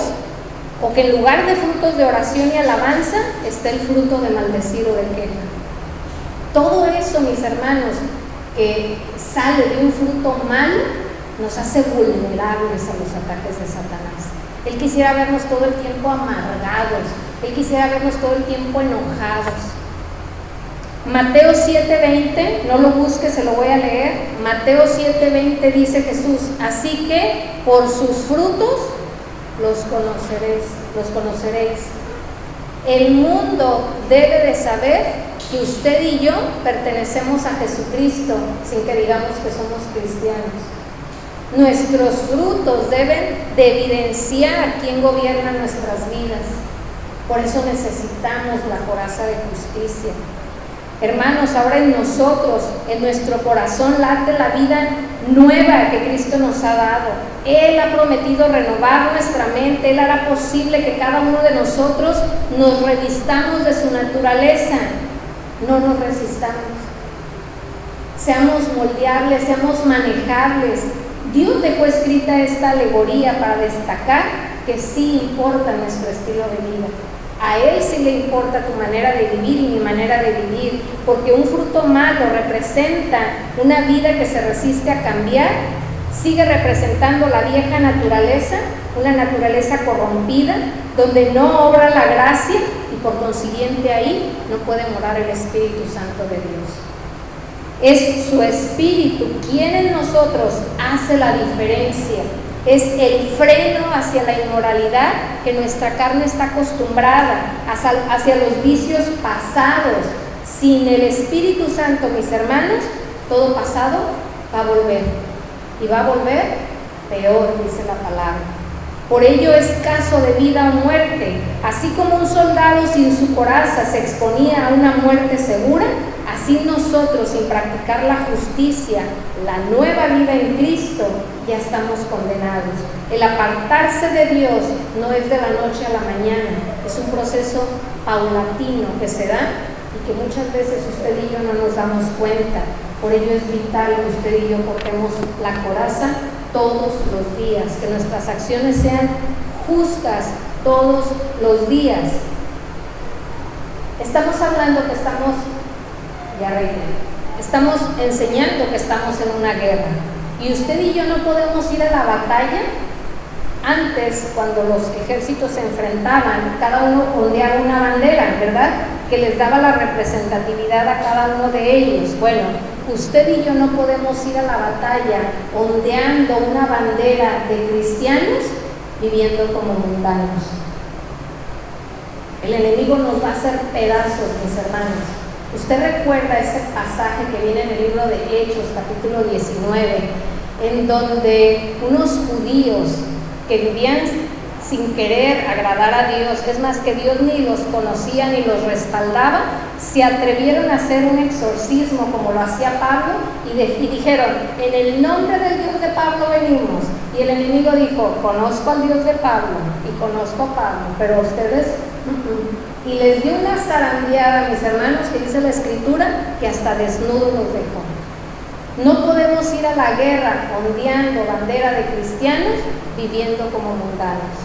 o que en lugar de frutos de oración y alabanza está el fruto de maldecir o de queja. Todo eso, mis hermanos, que sale de un fruto malo, nos hace vulnerables a los ataques de Satanás. Él quisiera vernos todo el tiempo amargados, Él quisiera vernos todo el tiempo enojados. Mateo 7:20, no lo busques, se lo voy a leer. Mateo 7:20 dice Jesús: así que por sus frutos los conoceréis. El mundo debe de saber que usted y yo pertenecemos a Jesucristo, sin que digamos que somos cristianos. Nuestros frutos deben de evidenciar quién gobierna nuestras vidas. Por eso necesitamos la coraza de justicia. Hermanos, ahora en nosotros, en nuestro corazón late la vida nueva que Cristo nos ha dado. Él ha prometido renovar nuestra mente. Él hará posible que cada uno de nosotros nos revistamos de su naturaleza. No nos resistamos. Seamos moldeables, seamos manejables. Dios dejó escrita esta alegoría para destacar que sí importa nuestro estilo de vida. A Él sí le importa tu manera de vivir y mi manera de vivir, porque un fruto malo representa una vida que se resiste a cambiar Sigue representando la vieja naturaleza, una naturaleza corrompida, donde no obra la gracia y por consiguiente ahí no puede morar el Espíritu Santo de Dios. Es su Espíritu quien en nosotros hace la diferencia. Es el freno hacia la inmoralidad que nuestra carne está acostumbrada, hacia los vicios pasados. Sin el Espíritu Santo, mis hermanos, todo pasado va a volver. Y va a volver peor, dice la palabra. Por ello es caso de vida o muerte. Así como un soldado sin su coraza se exponía a una muerte segura, así nosotros, sin practicar la justicia, la nueva vida en Cristo, ya estamos condenados. El apartarse de Dios no es de la noche a la mañana, es un proceso paulatino que se da y que muchas veces usted y yo no nos damos cuenta. Por ello es vital que usted y yo portemos la coraza todos los días, que nuestras acciones sean justas todos los días. Estamos hablando que estamos enseñando que estamos en una guerra, y usted y yo no podemos ir a la batalla. Antes, cuando los ejércitos se enfrentaban, cada uno ondeaba una bandera, ¿verdad?, que les daba la representatividad a cada uno de ellos. Bueno, usted y yo no podemos ir a la batalla ondeando una bandera de cristianos viviendo como mundanos. El enemigo nos va a hacer pedazos, mis hermanos. Usted recuerda ese pasaje que viene en el libro de Hechos, capítulo 19, en donde unos judíos que vivían sin querer agradar a Dios, es más, que Dios ni los conocía ni los respaldaba, se atrevieron a hacer un exorcismo como lo hacía Pablo y dijeron: en el nombre del Dios de Pablo venimos. Y el enemigo dijo: conozco al Dios de Pablo y conozco a Pablo, pero ustedes y les dio una zarandeada, mis hermanos, que dice la Escritura que hasta desnudos los dejó. No podemos ir a la guerra ondeando bandera de cristianos viviendo como mundanos.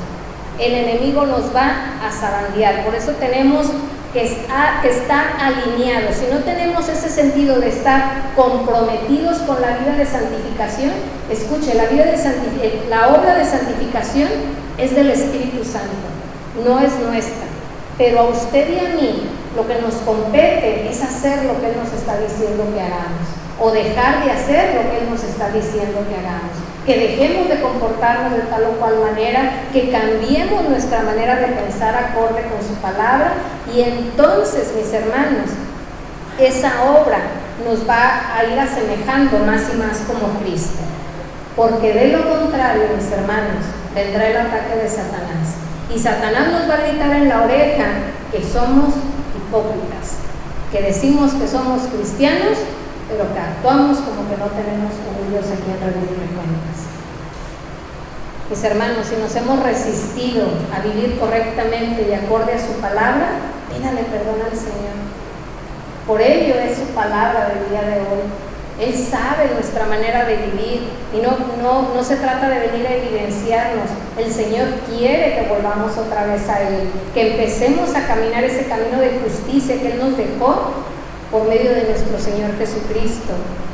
El enemigo nos va a zarandear, por eso tenemos que estar alineados. Si no tenemos ese sentido de estar comprometidos con la vida de santificación, escuche, la obra de santificación es del Espíritu Santo, no es nuestra. Pero a usted y a mí lo que nos compete es hacer lo que Él nos está diciendo que hagamos, o dejar de hacer lo que Él nos está diciendo que hagamos, que dejemos de comportarnos de tal o cual manera, que cambiemos nuestra manera de pensar acorde con su palabra, y entonces, mis hermanos, esa obra nos va a ir asemejando más y más como Cristo, porque de lo contrario, mis hermanos, vendrá el ataque de Satanás. Y Satanás nos va a gritar en la oreja que somos hipócritas, que decimos que somos cristianos, pero que actuamos como que no tenemos un Dios a quien rendirle cuentas. Mis hermanos, si nos hemos resistido a vivir correctamente y acorde a su palabra, pídale perdón al Señor. Por ello es su palabra del día de hoy. Él sabe nuestra manera de vivir y no se trata de venir a evidenciarnos. El Señor quiere que volvamos otra vez a Él, que empecemos a caminar ese camino de justicia que Él nos dejó por medio de nuestro Señor Jesucristo,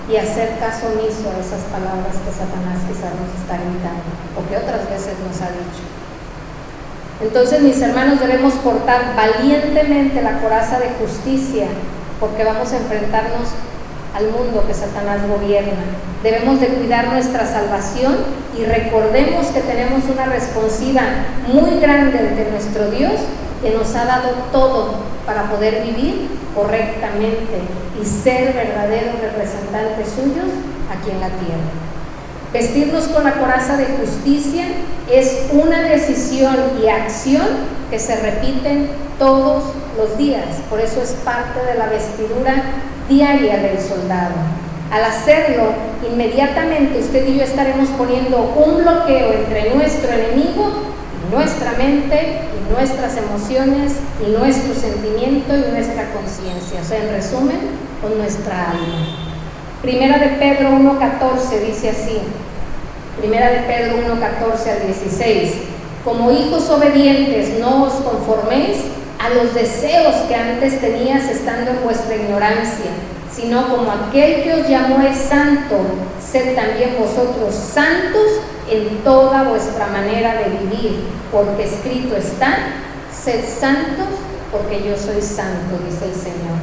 y hacer caso omiso a esas palabras que Satanás quizás nos está gritando o que otras veces nos ha dicho. Entonces, mis hermanos, debemos portar valientemente la coraza de justicia, porque vamos a enfrentarnos al mundo que Satanás gobierna. Debemos de cuidar nuestra salvación y recordemos que tenemos una responsiva muy grande ante nuestro Dios, que nos ha dado todo para poder vivir correctamente y ser verdaderos representantes suyos aquí en la tierra. Vestirnos con la coraza de justicia es una decisión y acción que se repiten todos los días, por eso es parte de la vestidura diaria del soldado. Al hacerlo, inmediatamente usted y yo estaremos poniendo un bloqueo entre nuestro enemigo y nuestra mente y nuestras emociones y nuestro sentimiento y nuestra conciencia, o sea, en resumen, con nuestra alma. Primera de Pedro 1:14 dice así, Primera de Pedro 1:14 al 16: como hijos obedientes, no os conforméis a los deseos que antes tenías estando en vuestra ignorancia, sino como aquel que os llamó es santo, sed también vosotros santos en toda vuestra manera de vivir, porque escrito está, sed santos porque yo soy santo, dice el Señor.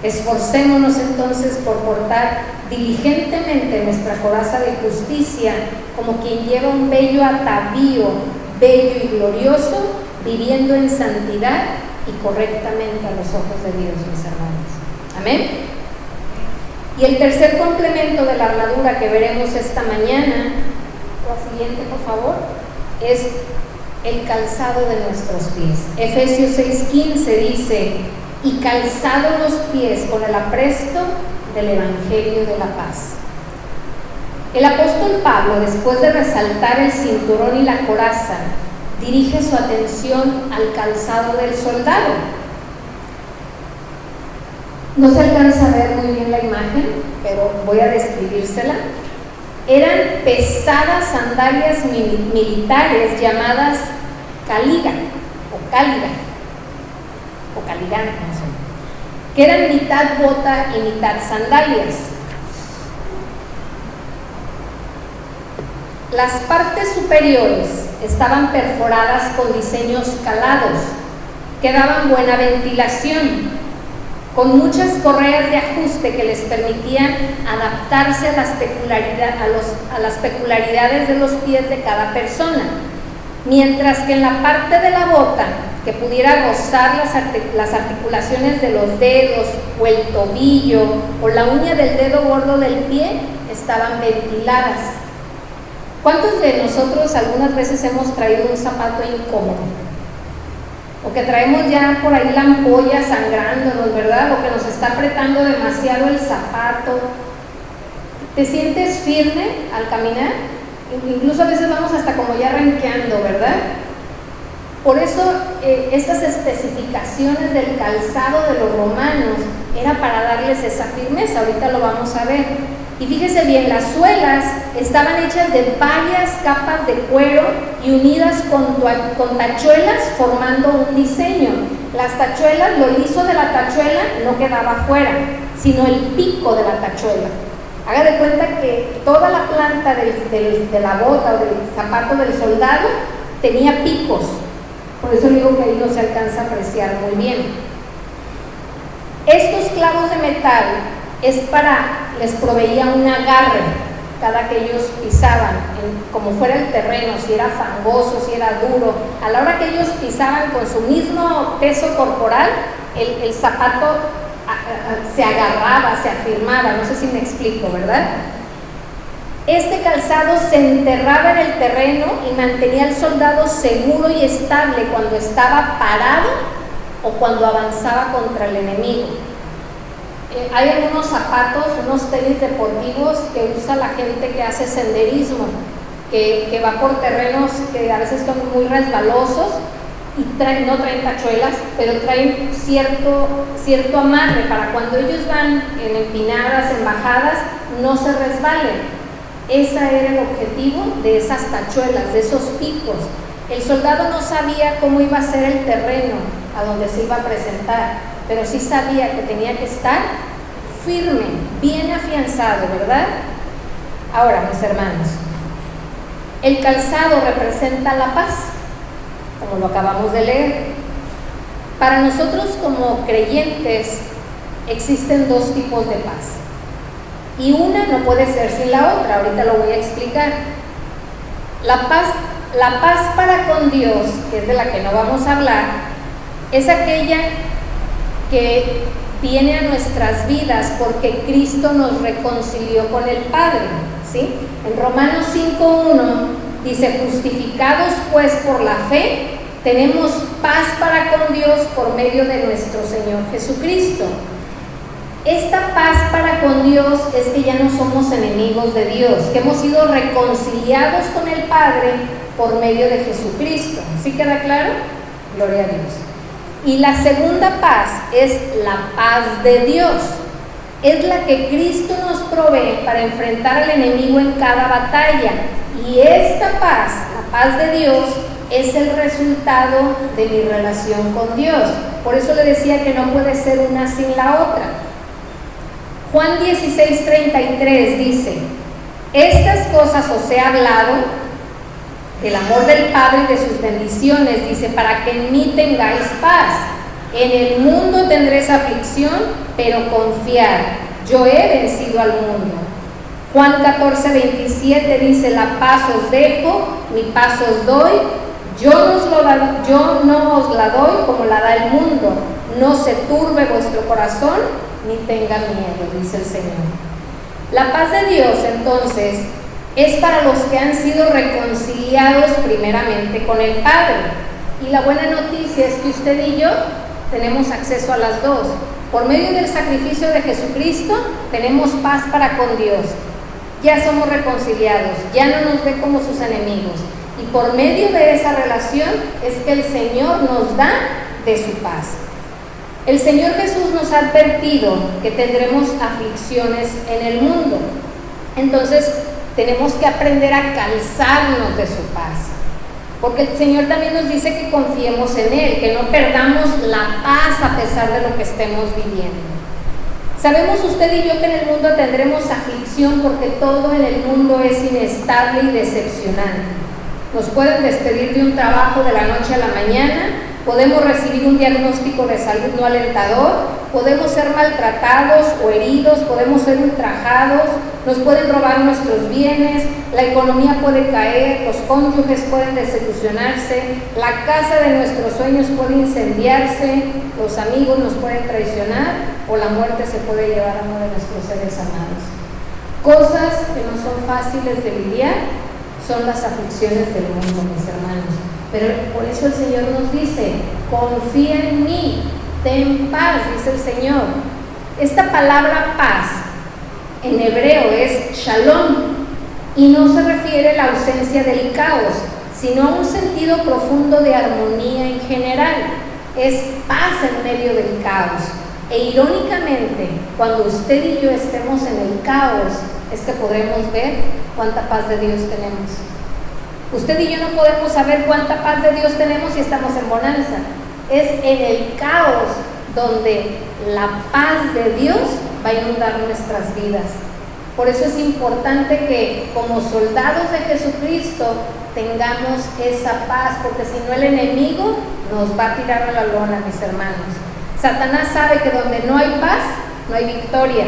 Esforcémonos entonces por portar diligentemente nuestra coraza de justicia como quien lleva un bello atavío, bello y glorioso, viviendo en santidad y correctamente a los ojos de Dios, mis hermanos. Amén. Y el tercer complemento de la armadura que veremos esta mañana, la siguiente por favor, es el calzado de nuestros pies. Efesios 6:15 dice: y calzado los pies con el apresto del Evangelio de la paz. El apóstol Pablo, después de resaltar el cinturón y la coraza, dirige su atención al calzado del soldado. No se alcanza a ver muy bien la imagen, pero voy a describírsela. Eran pesadas sandalias militares llamadas caliga o caliga, no sé, que eran mitad bota y mitad sandalias. Las partes superiores estaban perforadas con diseños calados que daban buena ventilación, con muchas correas de ajuste que les permitían adaptarse a las peculiaridades de los pies de cada persona, mientras que en la parte de la bota, que pudiera rozar las articulaciones de los dedos o el tobillo o la uña del dedo gordo del pie, estaban ventiladas. ¿Cuántos de nosotros algunas veces hemos traído un zapato incómodo? O que traemos ya por ahí la ampolla sangrándonos, ¿verdad? O que nos está apretando demasiado el zapato. ¿Te sientes firme al caminar? Incluso a veces vamos hasta como ya renqueando, ¿verdad? Por eso estas especificaciones del calzado de los romanos era para darles esa firmeza. Ahorita lo vamos a ver. Y fíjese bien, las suelas estaban hechas de varias capas de cuero y unidas con tachuelas formando un diseño. Las tachuelas, lo liso de la tachuela no quedaba afuera, sino el pico de la tachuela. Haga de cuenta que toda la planta de la bota o del zapato del soldado tenía picos. Por eso digo que ahí no se alcanza a apreciar muy bien. Estos clavos de metal les proveía un agarre cada que ellos pisaban, como fuera el terreno, si era fangoso, si era duro. A la hora que ellos pisaban con su mismo peso corporal, el zapato se agarraba, se afirmaba. No sé si me explico, ¿verdad? Este calzado se enterraba en el terreno y mantenía al soldado seguro y estable cuando estaba parado o cuando avanzaba contra el enemigo. Hay algunos zapatos, unos tenis deportivos que usa la gente que hace senderismo, que va por terrenos que a veces son muy resbalosos y no traen tachuelas, pero traen cierto amarre para cuando ellos van en empinadas, en bajadas, no se resbalen. Ese era el objetivo de esas tachuelas, de esos picos. El soldado no sabía cómo iba a ser el terreno a donde se iba a presentar, pero sí sabía que tenía que estar firme, bien afianzado, ¿verdad? Ahora, mis hermanos, el calzado representa la paz, como lo acabamos de leer. Para nosotros como creyentes existen dos tipos de paz. Y una no puede ser sin la otra, ahorita lo voy a explicar. La paz para con Dios, que es de la que no vamos a hablar, es aquella que viene a nuestras vidas porque Cristo nos reconcilió con el Padre, ¿sí? En Romanos 5:1 dice: justificados pues por la fe, tenemos paz para con Dios por medio de nuestro Señor Jesucristo. Esta paz para con Dios es que ya no somos enemigos de Dios, que hemos sido reconciliados con el Padre por medio de Jesucristo. ¿Sí queda claro? Gloria a Dios. Y la segunda paz es la paz de Dios. Es la que Cristo nos provee para enfrentar al enemigo en cada batalla. Y esta paz, la paz de Dios, es el resultado de mi relación con Dios. Por eso le decía que no puede ser una sin la otra. Juan 16:33 dice: estas cosas os he hablado del amor del Padre y de sus bendiciones, dice, para que en mí tengáis paz. En el mundo tendréis aflicción, pero confiad, yo he vencido al mundo. Juan 14:27 dice: la paz os dejo, mi paz os doy, yo no os la doy como la da el mundo. No se turbe vuestro corazón, ni tenga miedo, dice el Señor. La paz de Dios, entonces, es para los que han sido reconciliados primeramente con el Padre. Y la buena noticia es que usted y yo tenemos acceso a las dos. Por medio del sacrificio de Jesucristo, tenemos paz para con Dios. Ya somos reconciliados, ya no nos ve como sus enemigos. Y por medio de esa relación es que el Señor nos da de su paz. El Señor Jesús nos ha advertido que tendremos aflicciones en el mundo. Entonces, tenemos que aprender a calzarnos de su paz. Porque el Señor también nos dice que confiemos en Él, que no perdamos la paz a pesar de lo que estemos viviendo. Sabemos usted y yo que en el mundo tendremos aflicción porque todo en el mundo es inestable y decepcionante. Nos pueden despedir de un trabajo de la noche a la mañana, podemos recibir un diagnóstico de salud no alentador, podemos ser maltratados o heridos, podemos ser ultrajados, nos pueden robar nuestros bienes, la economía puede caer, los cónyuges pueden desilusionarse, la casa de nuestros sueños puede incendiarse, los amigos nos pueden traicionar o la muerte se puede llevar a uno de nuestros seres amados. Cosas que no son fáciles de lidiar son las aflicciones del mundo, mis hermanos. Pero por eso el Señor nos dice: confía en mí, ten paz, dice el Señor. Esta palabra paz en hebreo es shalom y no se refiere a la ausencia del caos, sino a un sentido profundo de armonía en general. Es paz en medio del caos. E irónicamente, cuando usted y yo estemos en el caos, es que podremos ver cuánta paz de Dios tenemos. Usted y yo no podemos saber cuánta paz de Dios tenemos si estamos en bonanza. Es en el caos donde la paz de Dios va a inundar nuestras vidas. Por eso es importante que como soldados de Jesucristo tengamos esa paz, porque si no el enemigo nos va a tirar a la lona, mis hermanos. Satanás sabe que donde no hay paz, no hay victoria.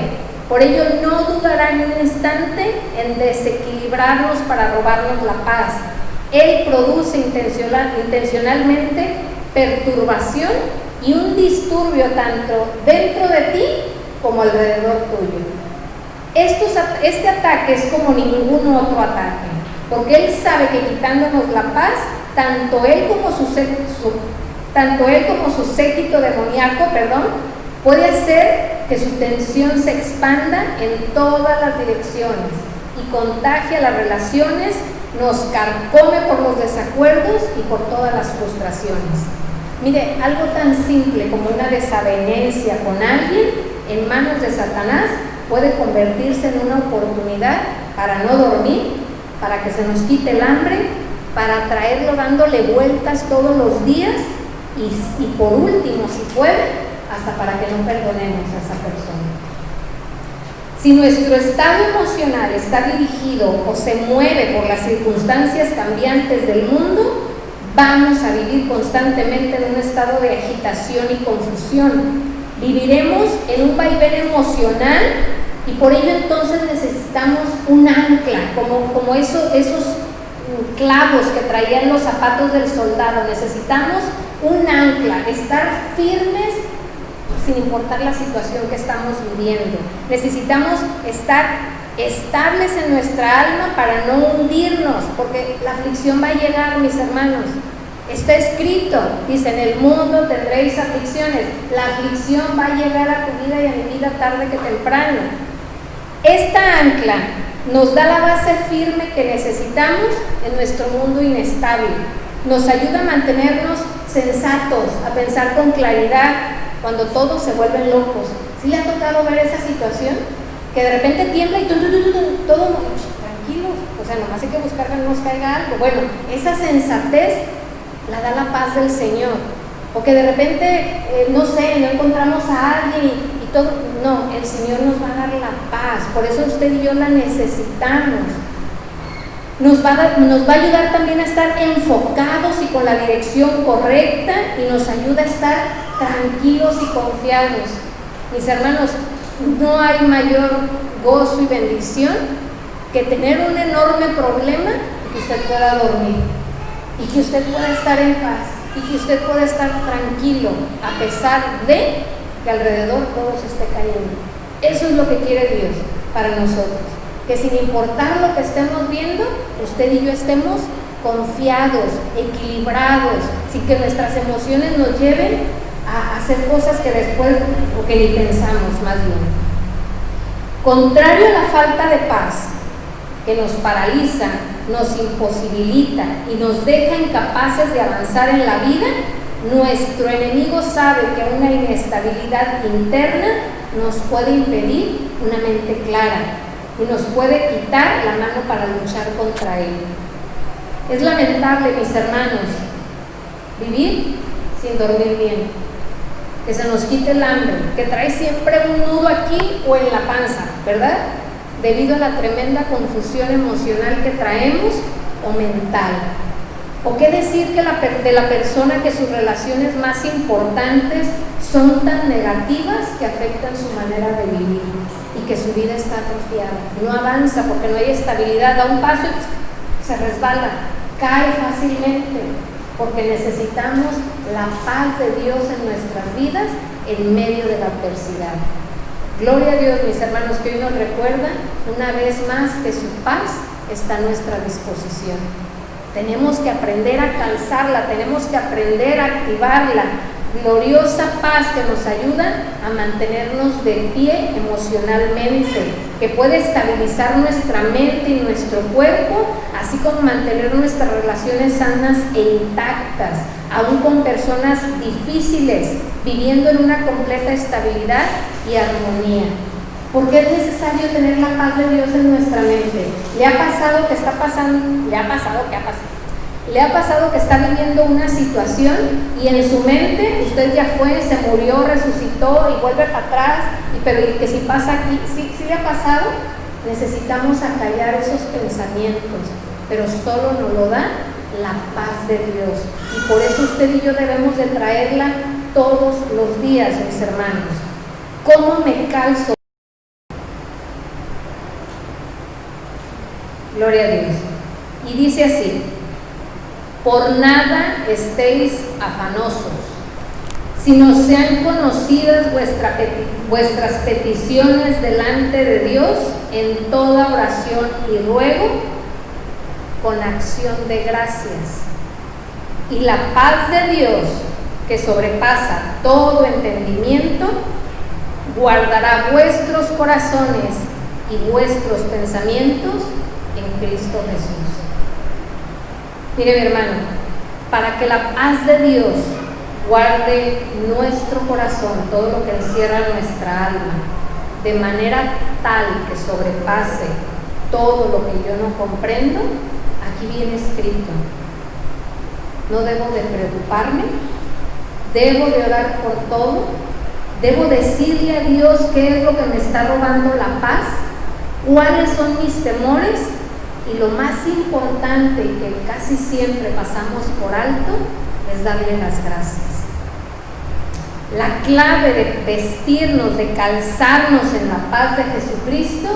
Por ello no dudará ni un instante en desequilibrarnos para robarnos la paz. Él produce intencionalmente perturbación y un disturbio tanto dentro de ti como alrededor tuyo. Este ataque es como ningún otro ataque, porque él sabe que quitándonos la paz, tanto él como su séquito demoníaco, puede hacer que su tensión se expanda en todas las direcciones y contagia las relaciones, nos carcome por los desacuerdos y por todas las frustraciones. Mire, algo tan simple como una desavenencia con alguien en manos de Satanás puede convertirse en una oportunidad para no dormir, para que se nos quite el hambre, para traerlo dándole vueltas todos los días y por último, si puede, hasta para que no perdonemos a esa persona. Si nuestro estado emocional está dirigido o se mueve por las circunstancias cambiantes del mundo, vamos a vivir constantemente en un estado de agitación y confusión. Viviremos en un vaivén emocional y por ello entonces necesitamos un ancla, como esos clavos que traían los zapatos del soldado. Necesitamos un ancla, estar firmes sin importar la situación que estamos viviendo. Necesitamos estar estables en nuestra alma para no hundirnos, porque la aflicción va a llegar, mis hermanos. Está escrito, dice: en el mundo tendréis aflicciones. La aflicción va a llegar a tu vida y a mi vida tarde que temprano. Esta ancla nos da la base firme que necesitamos en nuestro mundo inestable. Nos ayuda a mantenernos sensatos, a pensar con claridad cuando todos se vuelven locos. ¿Sí le ha tocado ver esa situación? Que de repente tiembla y todo tranquilos, o sea, nomás hay que buscar que no nos caiga algo. Bueno, esa sensatez la da la paz del Señor. O que de repente, no encontramos a alguien y todo, No, el Señor nos va a dar la paz. Por eso usted y yo la necesitamos. Nos va a ayudar también a estar enfocados y con la dirección correcta, y nos ayuda a estar tranquilos y confiados. Mis hermanos, no hay mayor gozo y bendición que tener un enorme problema y que usted pueda dormir, y que usted pueda estar en paz, y que usted pueda estar tranquilo a pesar de que alrededor todo se esté cayendo. Eso es lo que quiere Dios para nosotros. Que sin importar lo que estemos viendo, usted y yo estemos confiados, equilibrados, sin que nuestras emociones nos lleven a hacer cosas que después, o que ni pensamos más bien. Contrario a la falta de paz, que nos paraliza, nos imposibilita y nos deja incapaces de avanzar en la vida, nuestro enemigo sabe que una inestabilidad interna nos puede impedir una mente clara y nos puede quitar la mano para luchar contra él. Es lamentable, mis hermanos, vivir sin dormir bien, que se nos quite el hambre, que trae siempre un nudo aquí o en la panza, ¿verdad? Debido a la tremenda confusión emocional que traemos o mental. ¿O qué decir de la persona que sus relaciones más importantes son tan negativas que afectan su manera de vivir y que su vida está atrofiada? No avanza porque no hay estabilidad, da un paso y se resbala, cae fácilmente, porque necesitamos la paz de Dios en nuestras vidas en medio de la adversidad. Gloria a Dios, mis hermanos, que hoy nos recuerda una vez más que su paz está a nuestra disposición. Tenemos que aprender a calzarla, tenemos que aprender a activarla. Gloriosa paz que nos ayuda a mantenernos de pie emocionalmente, que puede estabilizar nuestra mente y nuestro cuerpo, así como mantener nuestras relaciones sanas e intactas, aún con personas difíciles, viviendo en una completa estabilidad y armonía. ¿Por qué es necesario tener la paz de Dios en nuestra mente? ¿Le ha pasado que está viviendo una situación y en su mente usted ya fue, se murió, resucitó y vuelve para atrás, pero que si pasa aquí, sí le ha pasado? Necesitamos acallar esos pensamientos, pero solo nos lo da la paz de Dios, y por eso usted y yo debemos de traerla todos los días, mis hermanos. ¿Cómo me calzo? Gloria a Dios. Y dice así: por nada estéis afanosos, sino sean conocidas vuestras peticiones delante de Dios en toda oración y ruego, con acción de gracias. Y la paz de Dios, que sobrepasa todo entendimiento, guardará vuestros corazones y vuestros pensamientos en Cristo Jesús. Mire, mi hermano, para que la paz de Dios guarde nuestro corazón, todo lo que encierra nuestra alma, de manera tal que sobrepase todo lo que yo no comprendo, aquí viene escrito: no debo de preocuparme, debo de orar por todo, debo decirle a Dios qué es lo que me está robando la paz, cuáles son mis temores, y lo más importante, que casi siempre pasamos por alto, es darle las gracias. La clave de vestirnos, de calzarnos en la paz de Jesucristo,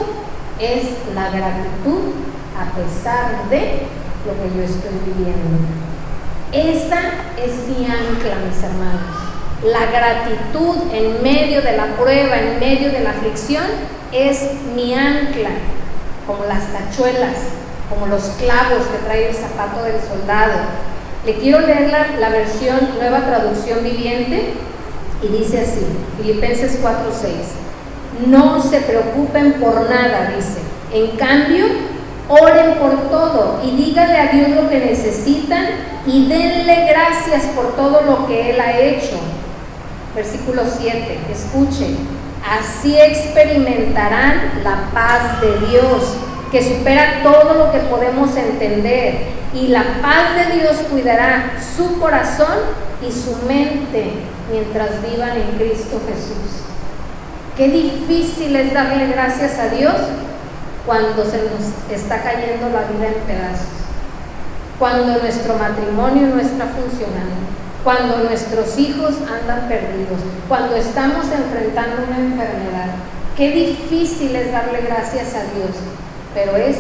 es la gratitud a pesar de lo que yo estoy viviendo. Esa es mi ancla, mis hermanos. La gratitud en medio de la prueba, en medio de la aflicción, es mi ancla, como las tachuelas, como los clavos que trae el zapato del soldado. Le quiero leer la versión Nueva Traducción Viviente, y dice así, Filipenses 4:6: no se preocupen por nada, dice, en cambio, oren por todo y díganle a Dios lo que necesitan y denle gracias por todo lo que Él ha hecho. Versículo 7, escuchen: así experimentarán la paz de Dios, que supera todo lo que podemos entender, y la paz de Dios cuidará su corazón y su mente mientras vivan en Cristo Jesús. Qué difícil es darle gracias a Dios cuando se nos está cayendo la vida en pedazos, cuando nuestro matrimonio no está funcionando, cuando nuestros hijos andan perdidos, cuando estamos enfrentando una enfermedad. Qué difícil es darle gracias a Dios, pero es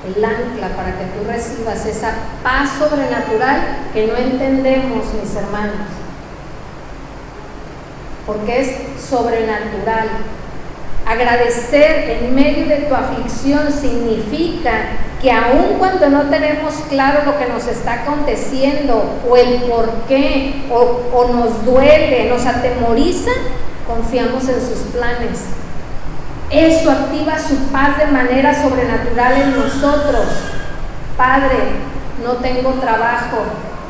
el ancla para que tú recibas esa paz sobrenatural que no entendemos, mis hermanos, porque es sobrenatural. Agradecer en medio de tu aflicción significa que aun cuando no tenemos claro lo que nos está aconteciendo o el por qué, o nos duele, nos atemoriza, confiamos en sus planes. Eso activa su paz de manera sobrenatural en nosotros. Padre, no tengo trabajo,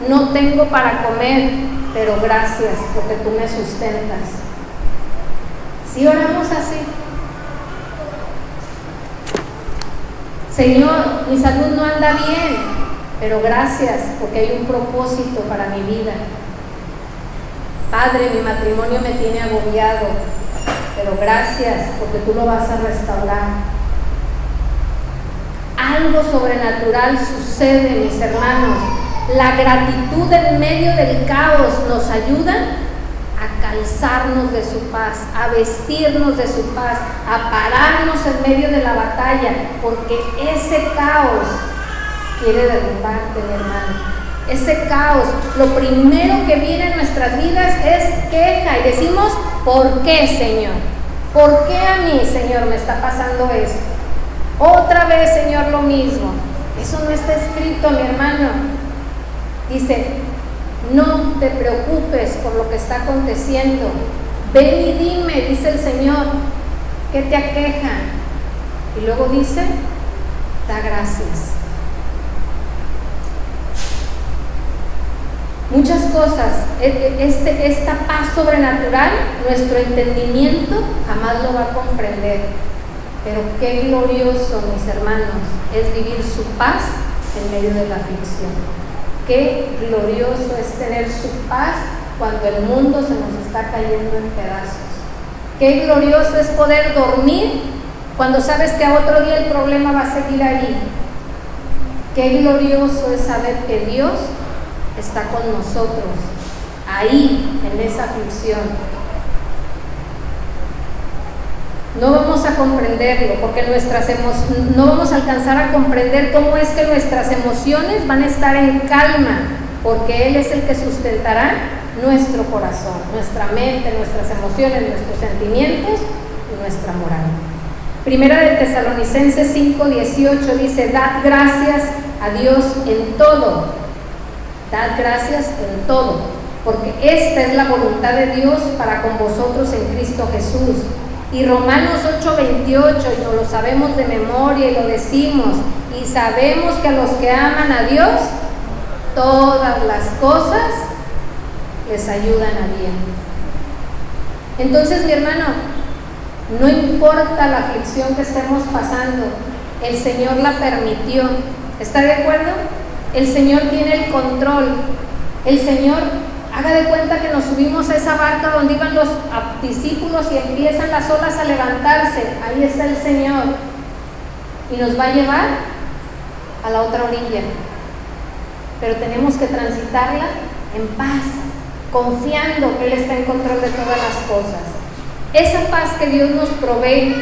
no tengo para comer, pero gracias porque tú me sustentas. Si oramos así: Señor, mi salud no anda bien, pero gracias porque hay un propósito para mi vida. Padre, mi matrimonio me tiene agobiado, pero gracias porque tú lo vas a restaurar. Algo sobrenatural sucede, mis hermanos. La gratitud en medio del caos nos ayuda a calzarnos de su paz, a vestirnos de su paz, a pararnos en medio de la batalla, porque ese caos quiere derrumbarte, mi hermano. Ese caos, lo primero que viene en nuestras vidas es queja y decimos: ¿por qué, Señor? ¿Por qué a mí, Señor, me está pasando esto? Otra vez, Señor, lo mismo. Eso no está escrito, mi hermano. Dice: no te preocupes por lo que está aconteciendo. Ven y dime, dice el Señor, ¿qué te aqueja? Y luego dice: da gracias. Muchas cosas, esta paz sobrenatural, nuestro entendimiento jamás lo va a comprender. Pero qué glorioso, mis hermanos, es vivir su paz en medio de la aflicción. Qué glorioso es tener su paz cuando el mundo se nos está cayendo en pedazos. Qué glorioso es poder dormir cuando sabes que a otro día el problema va a seguir ahí. Qué glorioso es saber que Dios está con nosotros, ahí, en esa aflicción. No vamos a comprenderlo, porque no vamos a alcanzar a comprender cómo es que nuestras emociones van a estar en calma, porque Él es el que sustentará nuestro corazón, nuestra mente, nuestras emociones, nuestros sentimientos y nuestra moral. Primera de Tesalonicenses 5:18 dice: dad gracias a Dios en todo. Dad gracias en todo, porque esta es la voluntad de Dios para con vosotros en Cristo Jesús. Y Romanos 8:28, y nos lo sabemos de memoria y lo decimos, y sabemos que a los que aman a Dios, todas las cosas les ayudan a bien. Entonces, mi hermano, no importa la aflicción que estemos pasando, el Señor la permitió. ¿Está de acuerdo? El Señor tiene el control. El Señor, haga de cuenta que nos subimos a esa barca donde iban los discípulos y empiezan las olas a levantarse. Ahí está el Señor y nos va a llevar a la otra orilla, pero tenemos que transitarla en paz, confiando que Él está en control de todas las cosas. Esa paz que Dios nos provee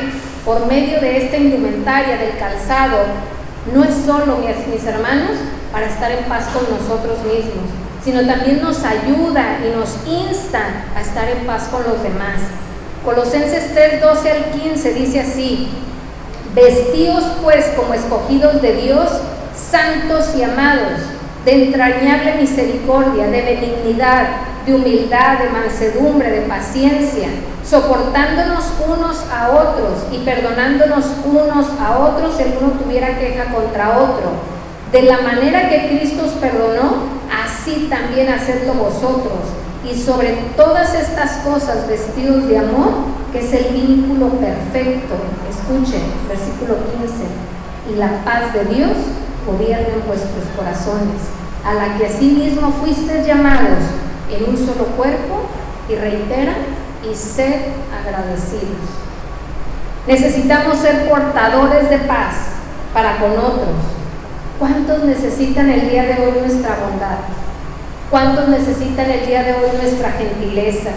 por medio de esta indumentaria del calzado no es solo, mis hermanos, para estar en paz con nosotros mismos, sino también nos ayuda y nos insta a estar en paz con los demás. Colosenses 3:12 al 15 dice así: vestíos pues como escogidos de Dios, santos y amados, de entrañable misericordia, de benignidad, de humildad, de mansedumbre, de paciencia, soportándonos unos a otros y perdonándonos unos a otros si alguno tuviera queja contra otro. De la manera que Cristo os perdonó, así también hacedlo vosotros. Y sobre todas estas cosas vestidos de amor, que es el vínculo perfecto. Escuchen, versículo 15. Y la paz de Dios gobierna en vuestros corazones, a la que asimismo fuisteis llamados en un solo cuerpo, y reitera, y sed agradecidos. Necesitamos ser portadores de paz para con otros. ¿Cuántos necesitan el día de hoy nuestra bondad? ¿Cuántos necesitan el día de hoy nuestra gentileza?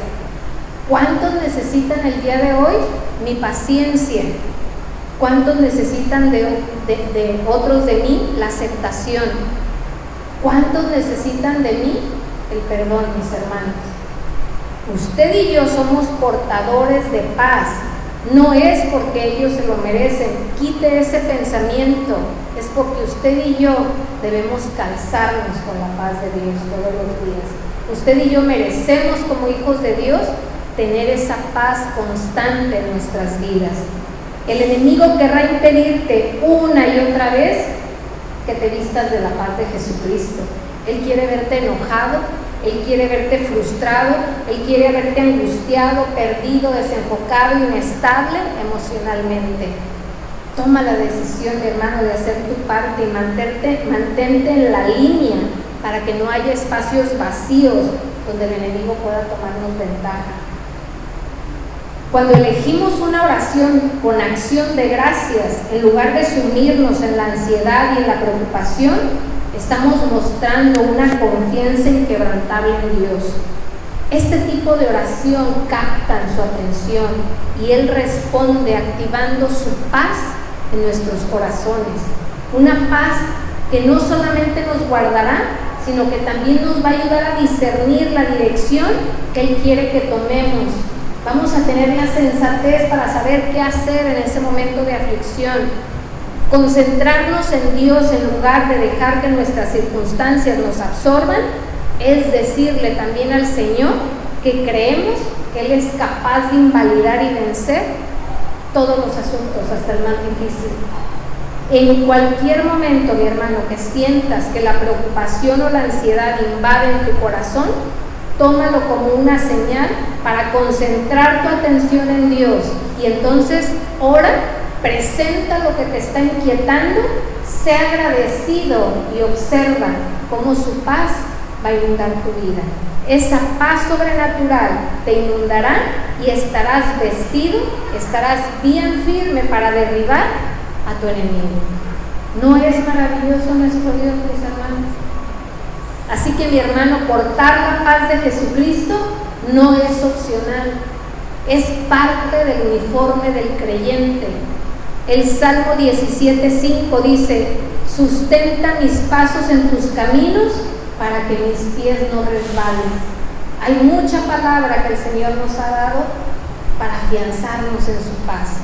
¿Cuántos necesitan el día de hoy mi paciencia? ¿Cuántos necesitan de otros de mí la aceptación? ¿Cuántos necesitan de mí el perdón, mis hermanos? Usted y yo somos portadores de paz. No es porque ellos se lo merecen. Quite ese pensamiento. Es porque usted y yo debemos calzarnos con la paz de Dios todos los días. Usted y yo merecemos, como hijos de Dios, tener esa paz constante en nuestras vidas. El enemigo querrá impedirte una y otra vez que te vistas de la paz de Jesucristo. Él quiere verte enojado, Él quiere verte frustrado, Él quiere verte angustiado, perdido, desenfocado, inestable emocionalmente. Toma la decisión, mi hermano, de hacer tu parte y mantente en la línea para que no haya espacios vacíos donde el enemigo pueda tomarnos ventaja. Cuando elegimos una oración con acción de gracias, en lugar de sumirnos en la ansiedad y en la preocupación, estamos mostrando una confianza inquebrantable en Dios. Este tipo de oración capta su atención y Él responde activando su paz en nuestros corazones. Una paz que no solamente nos guardará, sino que también nos va a ayudar a discernir la dirección que Él quiere que tomemos. Vamos a tener la sensatez para saber qué hacer en ese momento de aflicción. Concentrarnos en Dios en lugar de dejar que nuestras circunstancias nos absorban, es decirle también al Señor que creemos que Él es capaz de invalidar y vencer todos los asuntos, hasta el más difícil. En cualquier momento, mi hermano, que sientas que la preocupación o la ansiedad invaden tu corazón, tómalo como una señal para concentrar tu atención en Dios y entonces ora, presenta lo que te está inquietando, sea agradecido y observa cómo su paz va a inundar tu vida. Esa paz sobrenatural te inundará y estarás vestido, estarás bien firme para derribar a tu enemigo. ¿No es maravilloso nuestro Dios, mis hermanos? Así que, mi hermano, portar la paz de Jesucristo no es opcional, es parte del uniforme del creyente. El Salmo 17:5 dice: sustenta mis pasos en tus caminos para que mis pies no resbalen. Hay mucha palabra que el Señor nos ha dado para afianzarnos en su paz.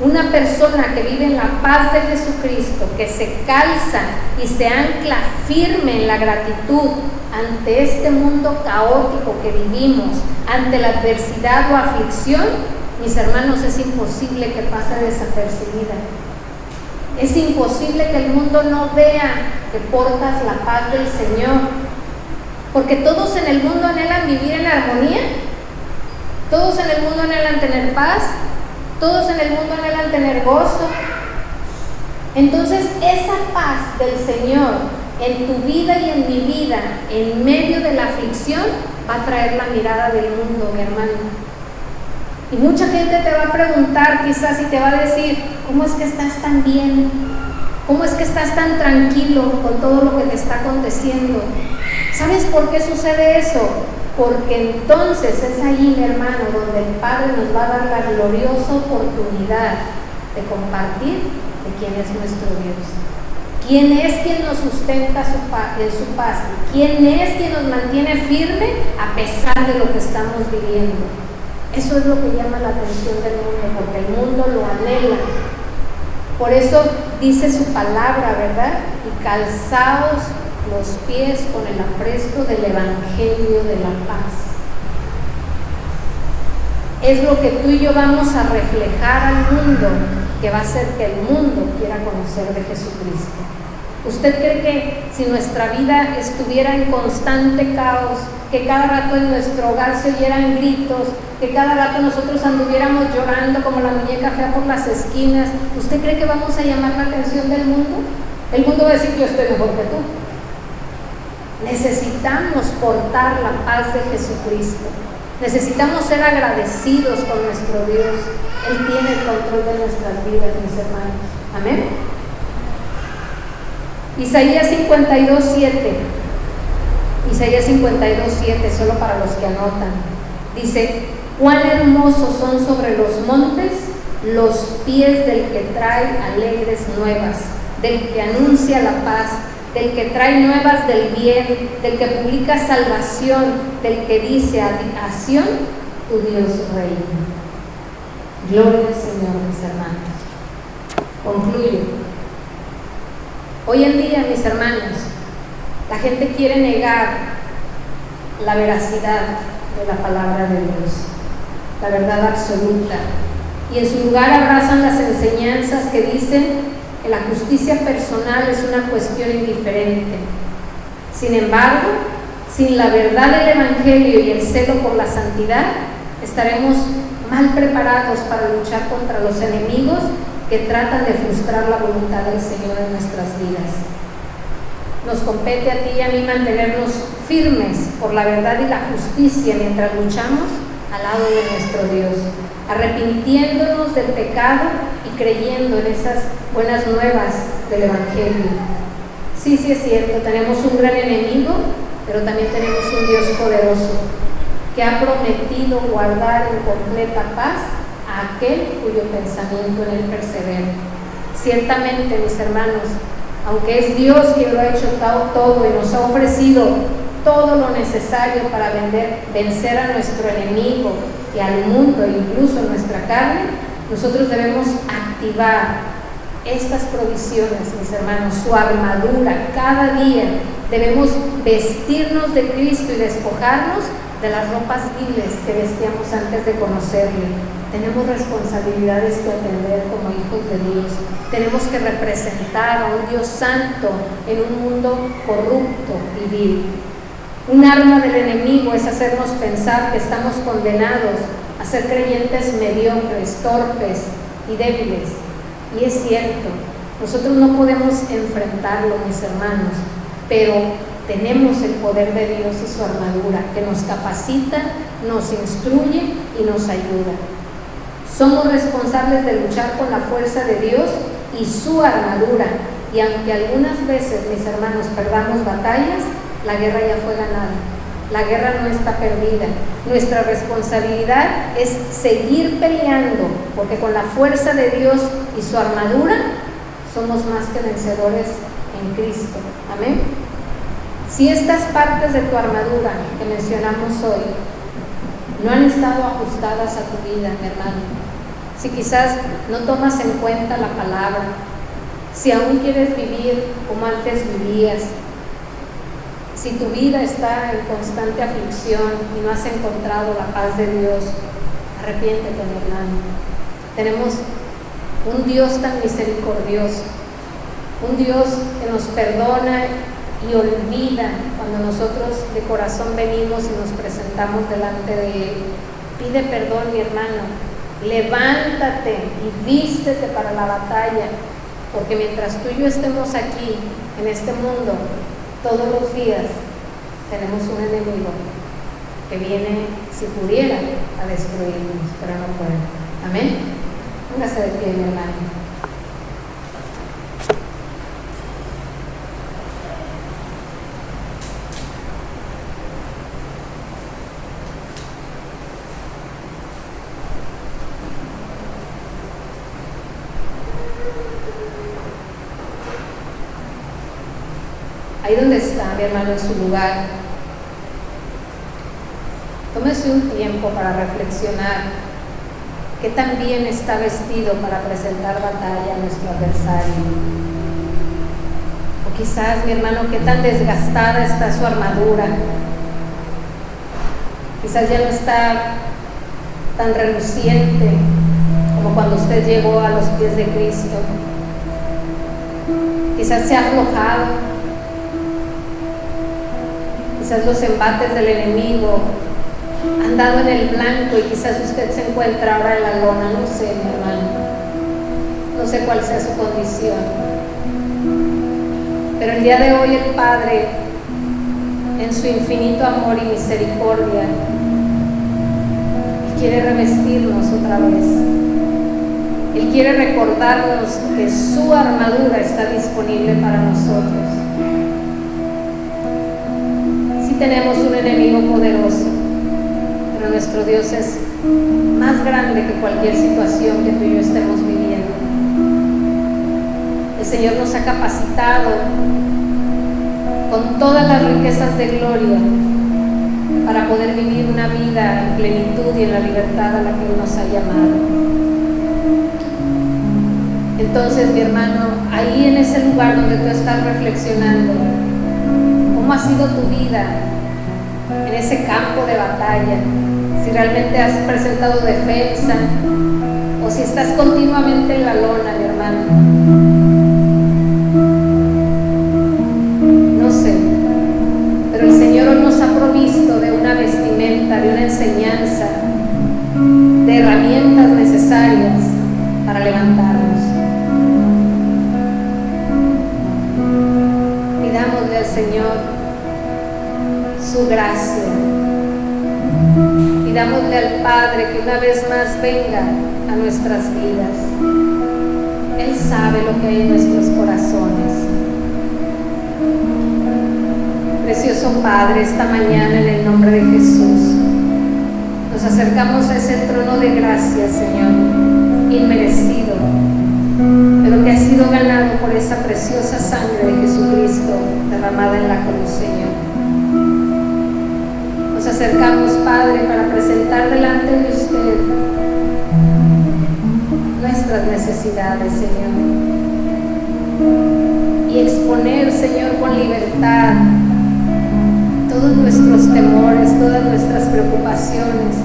Una persona que vive en la paz de Jesucristo, que se calza y se ancla firme en la gratitud ante este mundo caótico que vivimos, ante la adversidad o aflicción, mis hermanos, es imposible que pase desapercibida. Es imposible que el mundo no vea que portas la paz del Señor, porque todos en el mundo anhelan vivir en armonía, todos en el mundo anhelan tener paz, todos en el mundo anhelan tener gozo. Entonces, esa paz del Señor en tu vida y en mi vida, en medio de la aflicción, va a traer la mirada del mundo, mi hermano. Y mucha gente te va a preguntar quizás y te va a decir: ¿cómo es que estás tan bien? ¿Cómo es que estás tan tranquilo con todo lo que te está aconteciendo? ¿Sabes por qué sucede eso? Porque entonces es ahí, mi hermano, donde el Padre nos va a dar la gloriosa oportunidad de compartir de quién es nuestro Dios. ¿Quién es quien nos sustenta en su paz? ¿Quién es quien nos mantiene firme a pesar de lo que estamos viviendo? Eso es lo que llama la atención del mundo, porque el mundo lo anhela. Por eso dice su palabra, ¿verdad? Y calzaos los pies con el apresto del Evangelio de la paz. Es lo que tú y yo vamos a reflejar al mundo, que va a hacer que el mundo quiera conocer de Jesucristo. ¿Usted cree que si nuestra vida estuviera en constante caos, que cada rato en nuestro hogar se oyeran gritos, que cada rato nosotros anduviéramos llorando como la muñeca fea por las esquinas, ¿usted cree que vamos a llamar la atención del mundo? El mundo va a decir: yo estoy mejor que tú. Necesitamos portar la paz de Jesucristo. Necesitamos ser agradecidos con nuestro Dios. Él tiene el control de nuestras vidas, mis hermanos. Amén. Isaías 52:7. Isaías 52:7, solo para los que anotan. Dice: cuán hermosos son sobre los montes los pies del que trae alegres nuevas, del que anuncia la paz, del que trae nuevas del bien, del que publica salvación, del que dice a Sión, tu Dios reina. Gloria al Señor, mis hermanos. Concluyo. Hoy en día, mis hermanos, la gente quiere negar la veracidad de la palabra de Dios, la verdad absoluta, y en su lugar abrazan las enseñanzas que dicen que la justicia personal es una cuestión indiferente. Sin embargo, sin la verdad del Evangelio y el celo por la santidad, estaremos mal preparados para luchar contra los enemigos que tratan de frustrar la voluntad del Señor en nuestras vidas. Nos compete a ti y a mí mantenernos firmes por la verdad y la justicia mientras luchamos al lado de nuestro Dios, arrepintiéndonos del pecado y creyendo en esas buenas nuevas del Evangelio. Sí, es cierto, tenemos un gran enemigo, pero también tenemos un Dios poderoso que ha prometido guardar en completa paz a aquel cuyo pensamiento en él persevera. Ciertamente, mis hermanos, aunque es Dios quien lo ha hecho todo y nos ha ofrecido todo lo necesario para vencer a nuestro enemigo y al mundo, incluso nuestra carne, nosotros debemos activar estas provisiones, mis hermanos, su armadura. Cada día debemos vestirnos de Cristo y despojarnos de las ropas viles que vestíamos antes de conocerle. Tenemos responsabilidades que atender como hijos de Dios. Tenemos que representar a un Dios santo en un mundo corrupto y vil. Un arma del enemigo es hacernos pensar que estamos condenados a ser creyentes mediocres, torpes y débiles. Y es cierto, nosotros no podemos enfrentarlo, mis hermanos, pero tenemos el poder de Dios y su armadura que nos capacita, nos instruye y nos ayuda. Somos responsables de luchar con la fuerza de Dios y su armadura, y aunque algunas veces, mis hermanos, perdamos batallas, la guerra ya fue ganada. La guerra no está perdida. Nuestra responsabilidad es seguir peleando, porque con la fuerza de Dios y su armadura somos más que vencedores en Cristo. Amén. Si estas partes de tu armadura que mencionamos hoy no han estado ajustadas a tu vida, mi hermano, si quizás no tomas en cuenta la palabra, si aún quieres vivir como antes vivías, si tu vida está en constante aflicción y no has encontrado la paz de Dios, arrepiéntete, mi hermano. Tenemos un Dios tan misericordioso, un Dios que nos perdona y olvida cuando nosotros de corazón venimos y nos presentamos delante de Él. Pide perdón, mi hermano. Levántate y vístete para la batalla, porque mientras tú y yo estemos aquí, en este mundo, todos los días tenemos un enemigo que viene, si pudiera, a destruirnos, pero no puede. Amén. Póngase de pie, mi hermano. Ahí donde está, mi hermano, en su lugar, tómese un tiempo para reflexionar qué tan bien está vestido para presentar batalla a nuestro adversario. O quizás, mi hermano, qué tan desgastada está su armadura. Quizás ya no está tan reluciente como cuando usted llegó a los pies de Cristo. Quizás se ha aflojado. Quizás los embates del enemigo han dado en el blanco y quizás usted se encuentra ahora en la lona. No sé, mi hermano, no sé cuál sea su condición, pero el día de hoy el Padre, en su infinito amor y misericordia, Él quiere revestirnos otra vez. Él quiere recordarnos que su armadura está disponible para nosotros. Sí tenemos un enemigo poderoso, pero nuestro Dios es más grande que cualquier situación que tú y yo estemos viviendo. El Señor nos ha capacitado con todas las riquezas de gloria para poder vivir una vida en plenitud y en la libertad a la que Él nos ha llamado. Entonces, mi hermano, ahí en ese lugar donde tú estás reflexionando, ¿cómo ha sido tu vida en ese campo de batalla? Si realmente has presentado defensa o si estás continuamente en la lona, mi hermano. No sé, pero el Señor hoy nos ha provisto de una vestimenta, de una enseñanza, de herramientas necesarias para levantarnos. Pidámosle al Señor su gracia. Pidámosle al Padre que una vez más venga a nuestras vidas. Él sabe lo que hay en nuestros corazones. Precioso Padre, esta mañana en el nombre de Jesús, nos acercamos a ese trono de gracia, Señor, inmerecido, pero que ha sido ganado por esa preciosa sangre de Jesucristo derramada en la cruz, Señor. Nos acercamos, Padre, para presentar delante de usted nuestras necesidades, Señor, y exponer, Señor, con libertad todos nuestros temores, todas nuestras preocupaciones,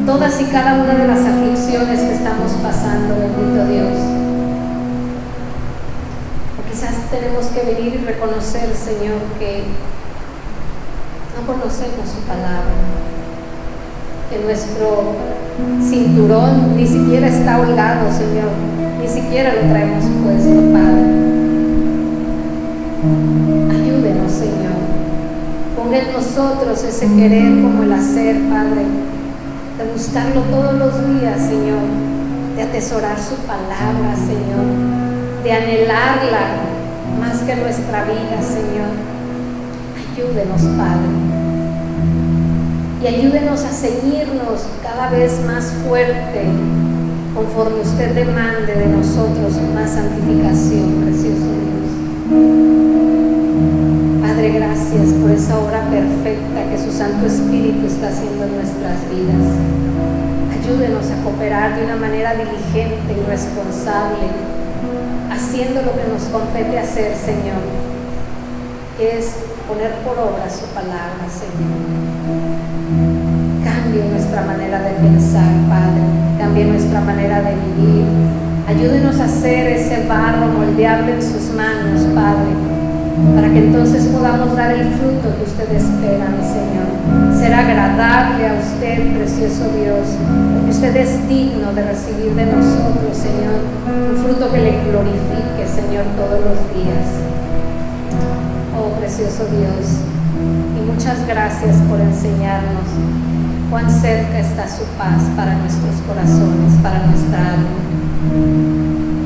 todas y cada una de las aflicciones que estamos pasando, bendito Dios. O quizás tenemos que venir y reconocer, Señor, que no conocemos su palabra, que nuestro cinturón ni siquiera está holgado, Señor, ni siquiera lo traemos puesto, Padre. Ayúdenos, Señor. Ponga en nosotros ese querer como el hacer, Padre, de buscarlo todos los días, Señor, de atesorar su palabra, Señor, de anhelarla más que nuestra vida, Señor. Ayúdenos, Padre, y ayúdenos a ceñirnos cada vez más fuerte conforme usted demande de nosotros más santificación, precioso Dios. Padre, gracias por esa obra perfecta que su Santo Espíritu está haciendo en nuestras vidas. Ayúdenos a cooperar de una manera diligente y responsable, haciendo lo que nos compete hacer, Señor, que es poner por obra su palabra, Señor. Cambie nuestra manera de pensar, Padre, cambie nuestra manera de vivir. Ayúdenos a hacer ese barro moldeable en sus manos, Padre, para que entonces podamos dar el fruto que usted espera, mi Señor. Ser agradable a usted, precioso Dios, porque usted es digno de recibir de nosotros, Señor, un fruto que le glorifique, Señor, todos los días. Oh, precioso Dios, y muchas gracias por enseñarnos cuán cerca está su paz para nuestros corazones, para nuestra alma.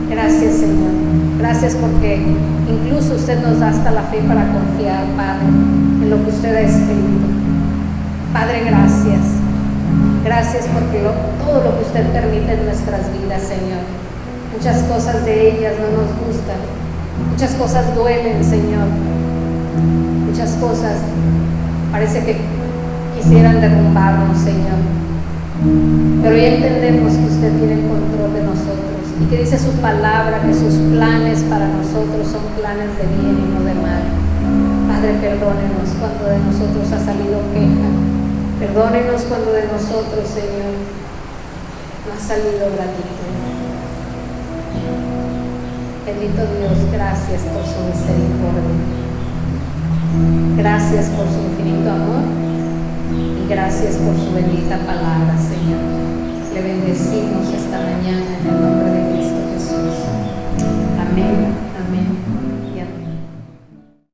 Gracias, Señor. Gracias porque incluso usted nos da hasta la fe para confiar, Padre, en lo que usted ha escrito. Padre, gracias. Gracias porque todo lo que usted permite en nuestras vidas, Señor. Muchas cosas de ellas no nos gustan. Muchas cosas duelen, Señor. Muchas cosas parece que quisieran derrumbarnos, Señor. Pero ya entendemos que usted tiene el control de nosotros y que dice su palabra que sus planes para nosotros son planes de bien y no de mal. Padre, perdónenos cuando de nosotros ha salido queja. Perdónenos cuando de nosotros, Señor, no ha salido gratitud. Bendito Dios, gracias por su misericordia. Gracias por su infinito amor y gracias por su bendita palabra, Señor. Le bendecimos esta mañana en el